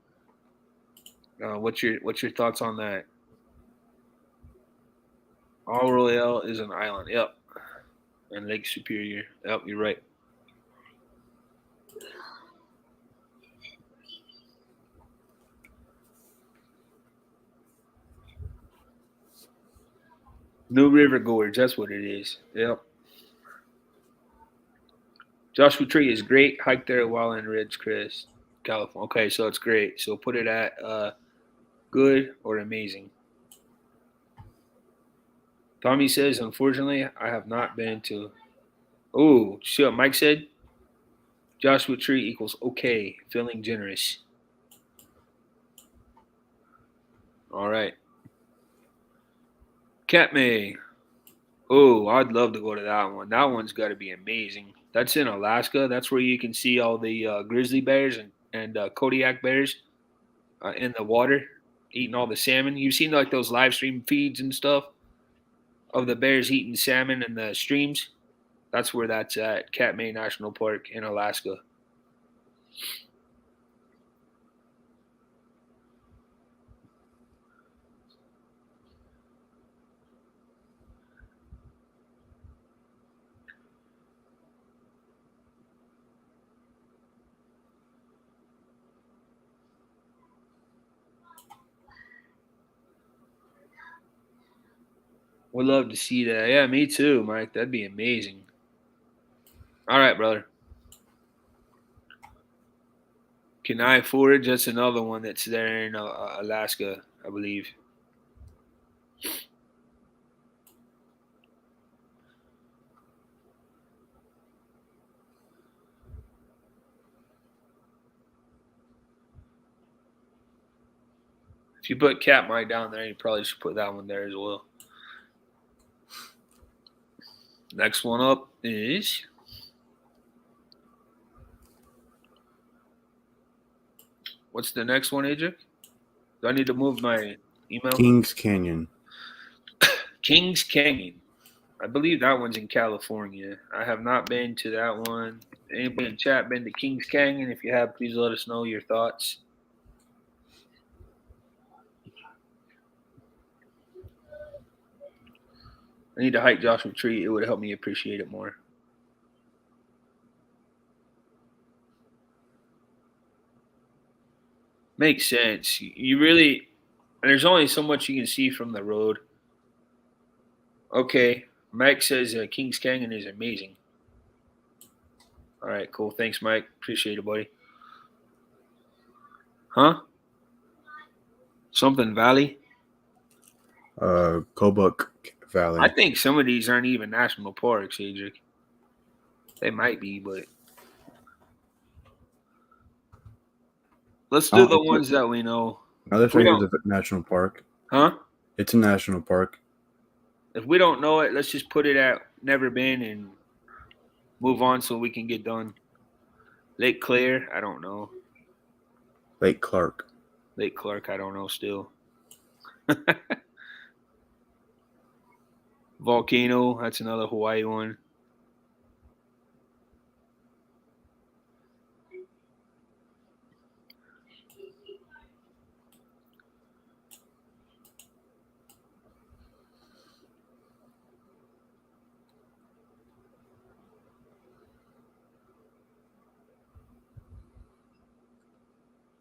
What's your thoughts on that? Royale is an island. Yep. And Lake Superior. Yep, you're right. New River Gorge, that's what it is. Yep. Joshua Tree is great. Hike there while in Ridgecrest, California. Okay, so it's great. So put it at good or amazing. Tommy says, unfortunately, I have not been to. Oh, see what Mike said? Joshua Tree equals okay. Feeling generous. All right. Katmai. Oh, I'd love to go to that one. That one's got to be amazing. That's in Alaska. That's where you can see all the grizzly bears and Kodiak bears in the water eating all the salmon. You've seen like those live stream feeds and stuff of the bears eating salmon in the streams. That's where that's at, Katmai National Park in Alaska. Would love to see that. Yeah, me too, Mike. That'd be amazing. All right, brother. Kenai Forge, that's another one that's there in Alaska, I believe. If you put Katmai down there, you probably should put that one there as well. Next one up is what's the next one, Adric? Do I need to move my email? Kings Canyon. Kings Canyon. I believe that one's in California. I have not been to that one. Anybody in chat been to Kings Canyon? If you have, please let us know your thoughts. I need to hike Joshua Tree. It would help me appreciate it more. Makes sense. You really, there's only so much you can see from the road. Okay. Mike says Kings Canyon is amazing. All right, cool. Thanks, Mike. Appreciate it, buddy. Huh? Something Valley. Kobuk Valley. I think some of these aren't even national parks, Adric. They might be, but let's do the ones that we know. Another thing is a national park. Huh? It's a national park. If we don't know it, let's just put it at never been and move on so we can get done. Lake Claire, I don't know. Lake Clark, I don't know still. Volcano, that's another Hawaii one.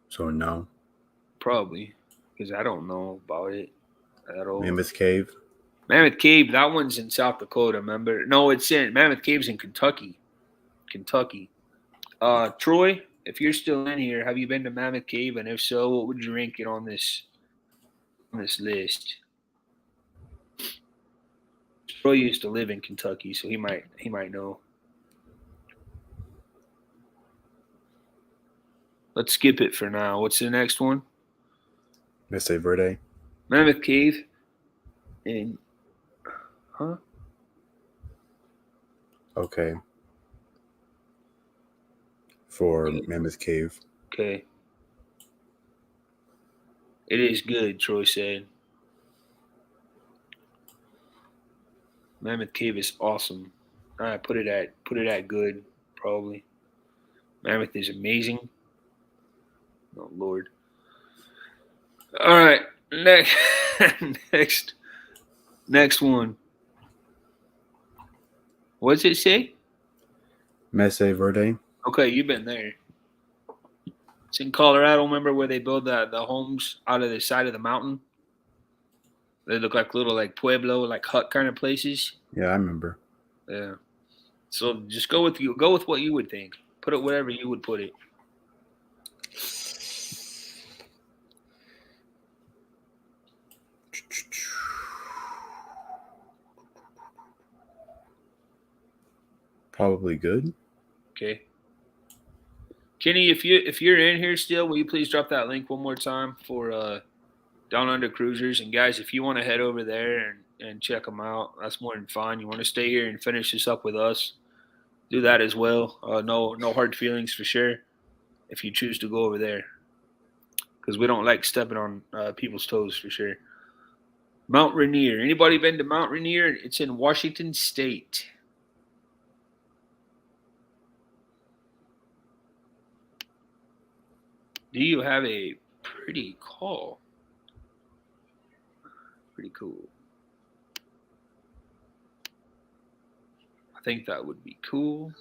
So no. Probably, because I don't know about it at all. Mammoth Cave. Mammoth Cave, that one's in South Dakota, remember? No, it's in Mammoth Cave's in Kentucky. Troy, if you're still in here, have you been to Mammoth Cave? And if so, what would you rank it on this list? Troy used to live in Kentucky, so he might know. Let's skip it for now. What's the next one? Mesa Verde. Mammoth Cave. And huh? Okay. For Mammoth Cave. Okay. It is good, Troy said. Mammoth Cave is awesome. All right, put it at good, probably. Mammoth is amazing. Oh Lord. All right, next one. What's it say? Mesa Verde. Okay, you've been there. It's in Colorado. Remember where they build the homes out of the side of the mountain? They look like little like pueblo, like hut kind of places. Yeah, I remember. Yeah. So just go with what you would think. Put it wherever you would put it. Probably good. Okay. Kenny, if you're in here still, will you please drop that link one more time for Down Under Cruisers? And guys, if you want to head over there and check them out, that's more than fine. You want to stay here and finish this up with us, do that as well. No hard feelings for sure if you choose to go over there, because we don't like stepping on people's toes for sure. Mount Rainier. Anybody been to Mount Rainier? It's in Washington State. Do you have a pretty call? Pretty cool. I think that would be cool.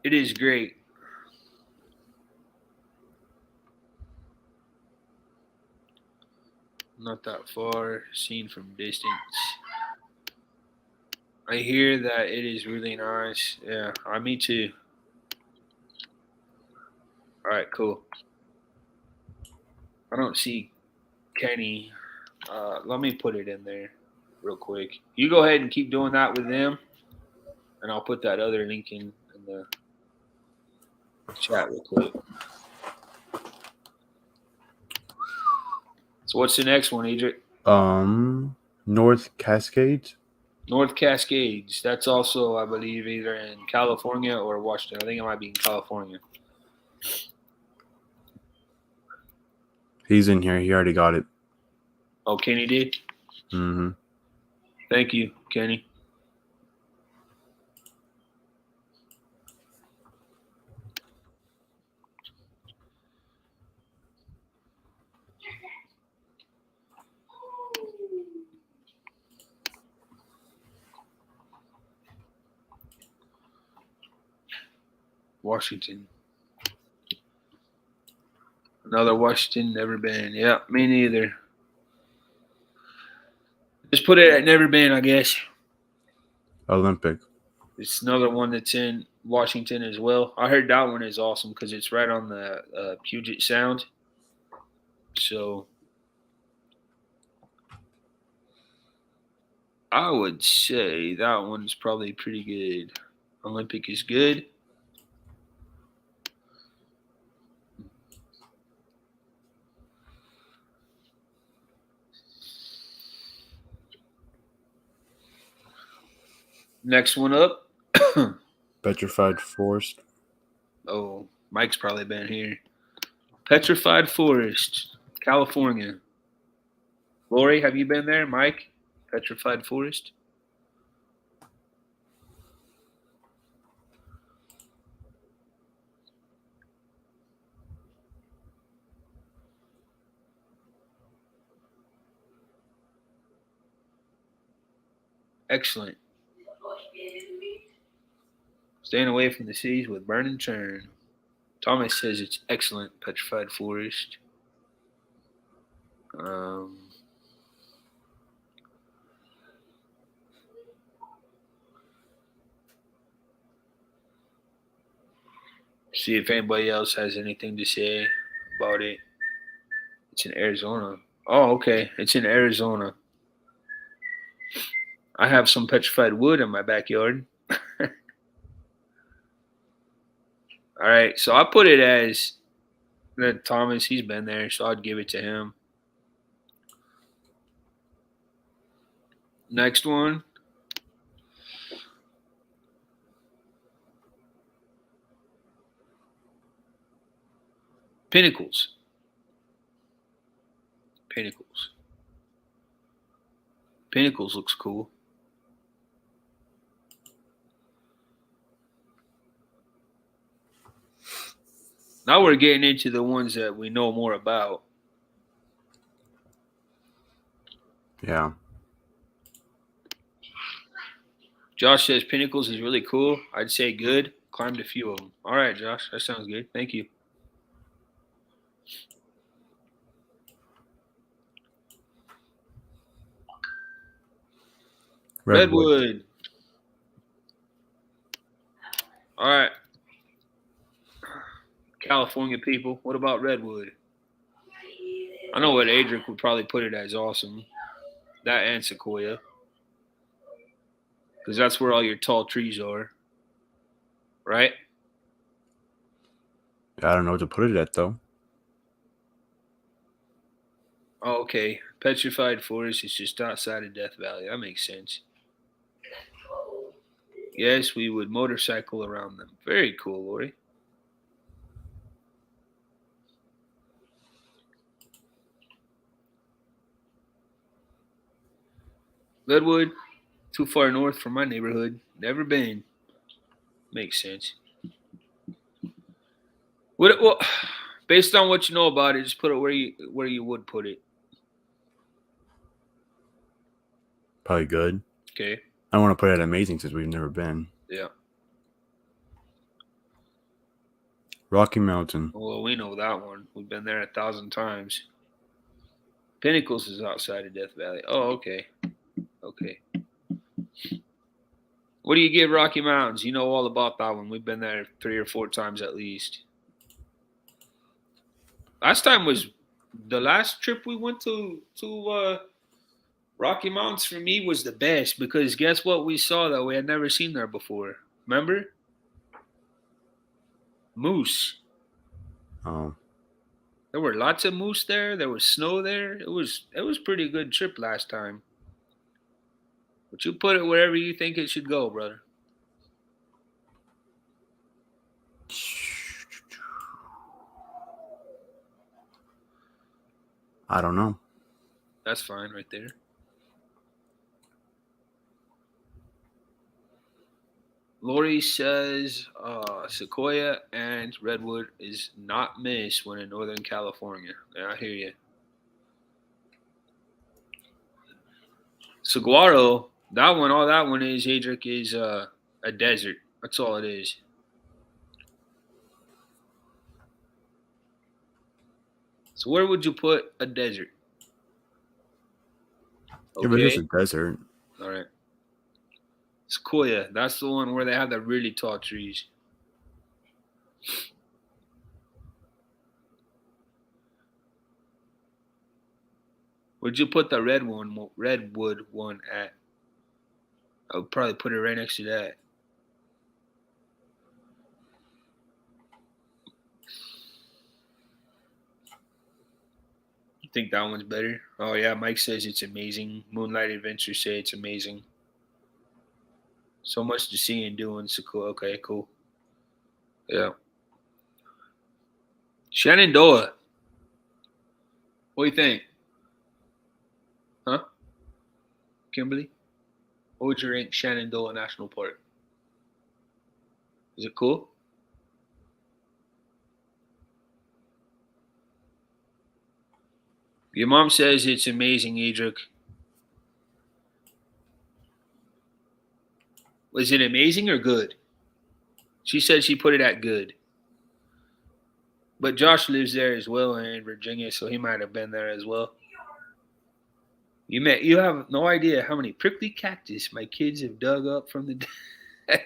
It is great. Not that far, seen from distance. I hear that it is really nice. Yeah, me too. All right, cool. I don't see Kenny. Let me put it in there real quick. You go ahead and keep doing that with them, and I'll put that other link in the chat real quick. So what's the next one, Adric? North Cascades. North Cascades. That's also, I believe, either in California or Washington. I think it might be in California. He's in here. He already got it. Oh, Kenny did? Mm-hmm. Thank you, Kenny. Washington. Another Washington, never been. Yeah, me neither. Just put it at never been, I guess. Olympic. It's another one that's in Washington as well. I heard that one is awesome because it's right on the Puget Sound. So I would say that one's probably pretty good. Olympic is good. Next one up. Petrified Forest. Oh, Mike's probably been here. Petrified Forest, California. Lori, have you been there? Mike? Petrified Forest? Excellent. Staying away from the seas with burn and churn. Thomas says it's excellent, Petrified Forest. See if anybody else has anything to say about it. It's in Arizona. Oh, okay. It's in Arizona. I have some petrified wood in my backyard. All right, so I put it as Thomas. He's been there, so I'd give it to him. Next one. Pinnacles. Pinnacles. Pinnacles looks cool. Now we're getting into the ones that we know more about. Yeah. Josh says Pinnacles is really cool. I'd say good. Climbed a few of them. All right, Josh. That sounds good. Thank you. Redwood. All right. California people. What about Redwood? I know what Adric would probably put it as awesome. That and Sequoia. Because that's where all your tall trees are. Right? I don't know what to put it at, though. Oh, okay. Petrified Forest is just outside of Death Valley. That makes sense. Yes, we would motorcycle around them. Very cool, Lori. Redwood, too far north from my neighborhood. Never been. Makes sense. Well, based on what you know about it, just put it where you would put it. Probably good. Okay. I don't want to put it at amazing since we've never been. Yeah. Rocky Mountain. Well, we know that one. We've been there 1,000 times. Pinnacles is outside of Death Valley. Oh, okay. Okay. What do you give Rocky Mountains? You know all about that one. We've been there 3 or 4 times at least. Last time was the last trip we went to Rocky Mountains for me was the best because guess what we saw that we had never seen there before? Remember? Moose. Oh. There were lots of moose there. There was snow there. It was pretty good trip last time. But you put it wherever you think it should go, brother. I don't know. That's fine right there. Lori says Sequoia and Redwood is not missed when in Northern California. Yeah, I hear you. Saguaro, all that one is, Adric, is a desert. That's all it is. So where would you put a desert? Okay. If it is a desert. All right. Sequoia. That's the one where they have the really tall trees. Where'd you put the redwood one at? I would probably put it right next to that. You think that one's better? Oh yeah, Mike says it's amazing. Moonlight Adventures say it's amazing. So much to see and do in Sequoia. Okay, cool. Yeah. Shenandoah. What do you think? Huh? Kimberly? What would you rank Shenandoah National Park? Is it cool? Your mom says it's amazing, Edric. Was it amazing or good? She said she put it at good. But Josh lives there as well in Virginia, so he might have been there as well. You have no idea how many prickly cactus my kids have dug up from the dead.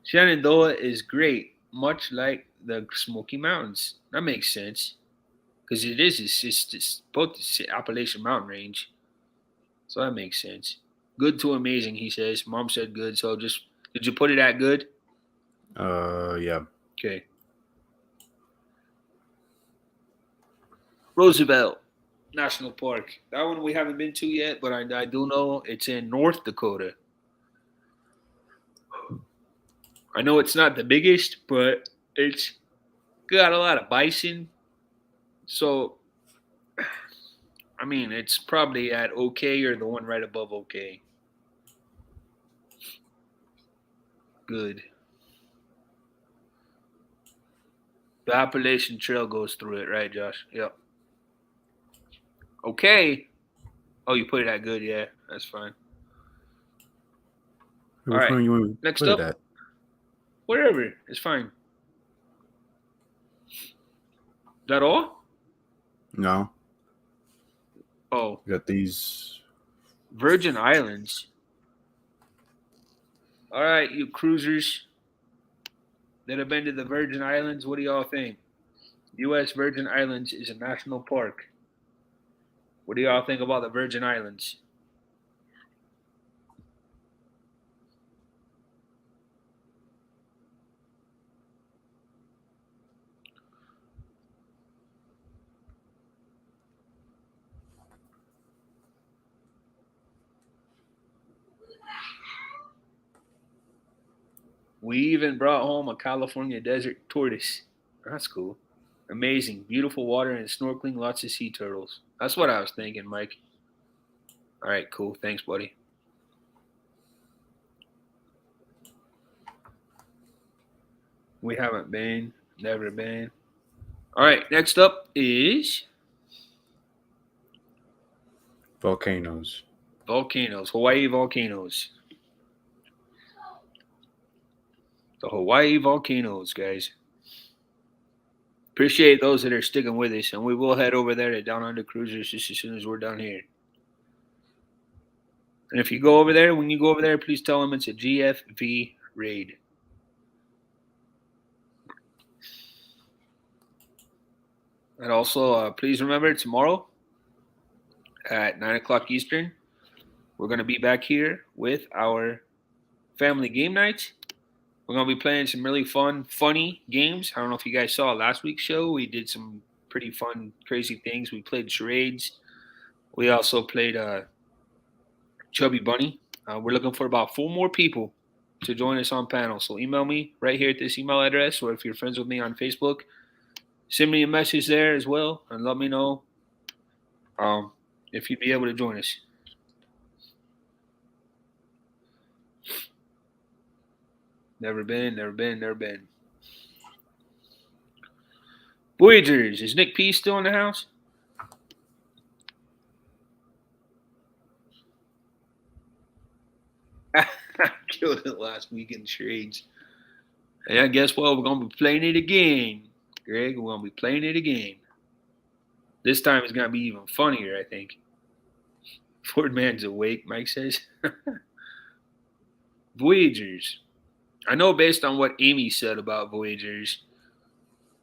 Shenandoah is great, much like the Smoky Mountains. That makes sense. Because it's both the Appalachian Mountain Range. So that makes sense. Good to amazing, he says. Mom said good, so did you put it at good? Yeah. Okay. Roosevelt National Park. That one we haven't been to yet, but I do know it's in North Dakota. I know it's not the biggest, but it's got a lot of bison. So, I mean, it's probably at okay or the one right above okay. Good. The Appalachian Trail goes through it, right, Josh? Yep. Okay. Oh, you put it at good, yeah. That's fine. Which right. one you want to Next put up. it at? Wherever. It's fine. That all? No. Oh. We got these. Virgin Islands. All right, you cruisers that have been to the Virgin Islands, what do y'all think? U.S. Virgin Islands is a national park. What do y'all think about the Virgin Islands? We even brought home a California desert tortoise. That's cool. Amazing. Beautiful water and snorkeling, lots of sea turtles. That's what I was thinking, Mike. All right, cool. Thanks, buddy. We haven't been, never been. All right, next up is Volcanoes. volcanoes, Hawaii volcanoes. The Hawaii volcanoes, guys. Appreciate those that are sticking with us, and we will head over there to Down Under Cruisers just as soon as we're done here. And if you go over there, when you go over there, please tell them it's a GFV raid. And also, please remember tomorrow at 9 o'clock Eastern, we're going to be back here with our family game night. We're going to be playing some really funny games. I don't know if you guys saw last week's show. We did some pretty fun, crazy things. We played charades. We also played Chubby Bunny. We're looking for about 4 more people to join us on panel. So email me right here at this email address, or if you're friends with me on Facebook, send me a message there as well and let me know if you'd be able to join us. Never been. Voyagers, is Nick P still in the house? I killed it last week in charades. And I guess what? We're going to be playing it again. Greg, we're going to be playing it again. This time it's going to be even funnier, I think. Ford man's awake, Mike says. Voyagers. I know based on what Amy said about Voyagers,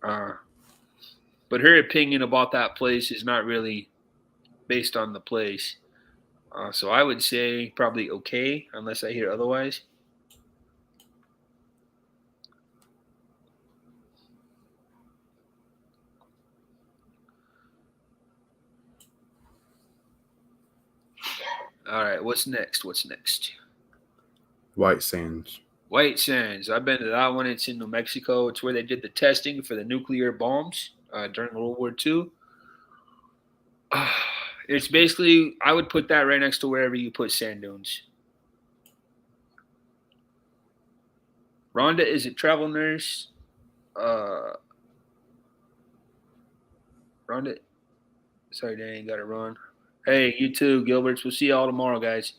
but her opinion about that place is not really based on the place. So I would say probably okay, unless I hear otherwise. All right, what's next? White Sands. White Sands. I've been to that one. It's in New Mexico. It's where they did the testing for the nuclear bombs during World War II. It's basically, I would put that right next to wherever you put sand dunes. Rhonda is a travel nurse. Rhonda, sorry, Danny, got to run. Hey, you too, Gilberts. We'll see you all tomorrow, guys.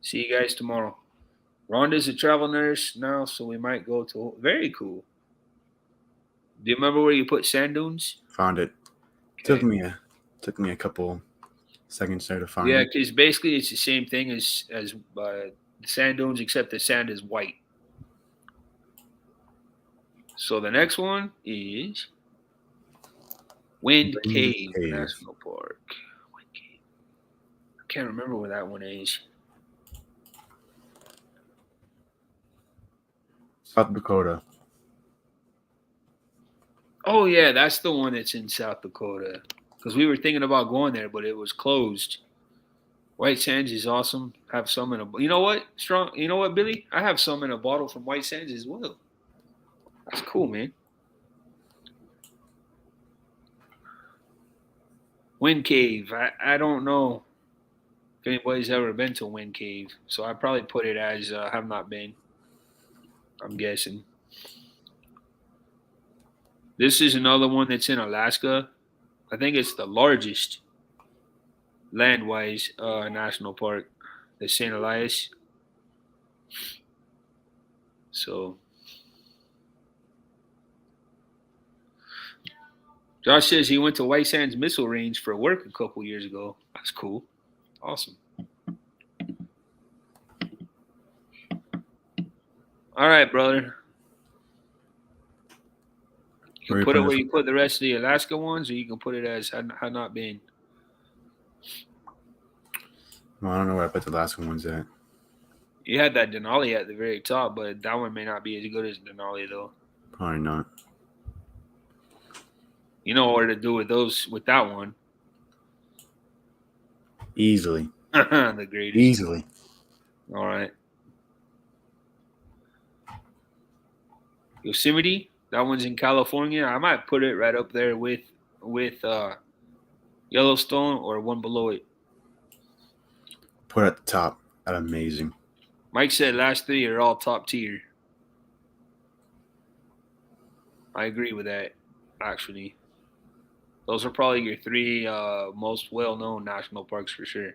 See you guys tomorrow. Rhonda's a travel nurse now, so we might go to. Very cool. Do you remember where you put sand dunes? Found it. Okay. Took me a couple seconds there to find Yeah, it. because basically it's the same thing as the sand dunes, except the sand is white. So the next one is Wind Cave National Park. Wind Cave. I can't remember where that one is. South Dakota. Oh yeah, that's the one that's in South Dakota. Because we were thinking about going there, but it was closed. White Sands is awesome. Have some in a. You know what, Strong? You know what, Billy? I have some in a bottle from White Sands as well. That's cool, man. Wind Cave. I don't know if anybody's ever been to Wind Cave, so I probably put it as have not been. I'm guessing. This is another one that's in Alaska. I think it's the largest land-wise national park, the St. Elias. So, Josh says he went to White Sands Missile Range for work a couple years ago. That's cool. Awesome. All right, brother. You can put it where you put the rest of the Alaska ones, or you can put it as had not been. Well, I don't know where I put the Alaska ones at. You had that Denali at the very top, but that one may not be as good as Denali, though. Probably not. You know what to do with those with that one. Easily. The greatest. Easily. All right. Yosemite, that one's in California. I might put it right up there with Yellowstone or one below it. Put it at the top. That's amazing. Mike said last three are all top tier. I agree with that, actually. Those are probably your three most well-known national parks for sure.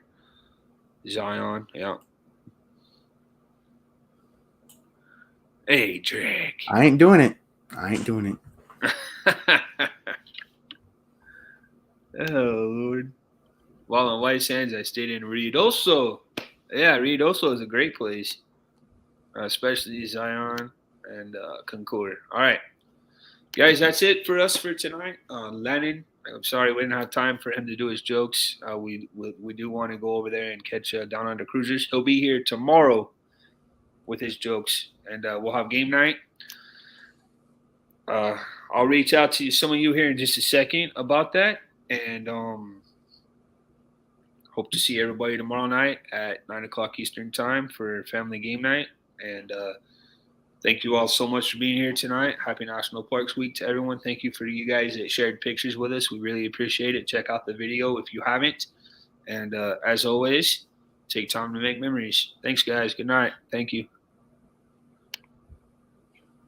Zion, yeah. Hey, Drake. I ain't doing it. Oh, Lord. While in White Sands, I stayed in Ruidoso. Yeah, Ruidoso is a great place, especially Zion and Concord. All right. Guys, that's it for us for tonight. Lennon, I'm sorry we didn't have time for him to do his jokes. We do want to go over there and catch Down Under Cruisers. He'll be here tomorrow with his jokes, and we'll have game night. I'll reach out to some of you here in just a second about that, and hope to see everybody tomorrow night at 9 o'clock Eastern time for family game night. And thank you all so much for being here tonight. Happy National Parks Week to everyone. Thank you for you guys that shared pictures with us. We really appreciate it. Check out the video if you haven't. And as always, take time to make memories. Thanks, guys. Good night. Thank you.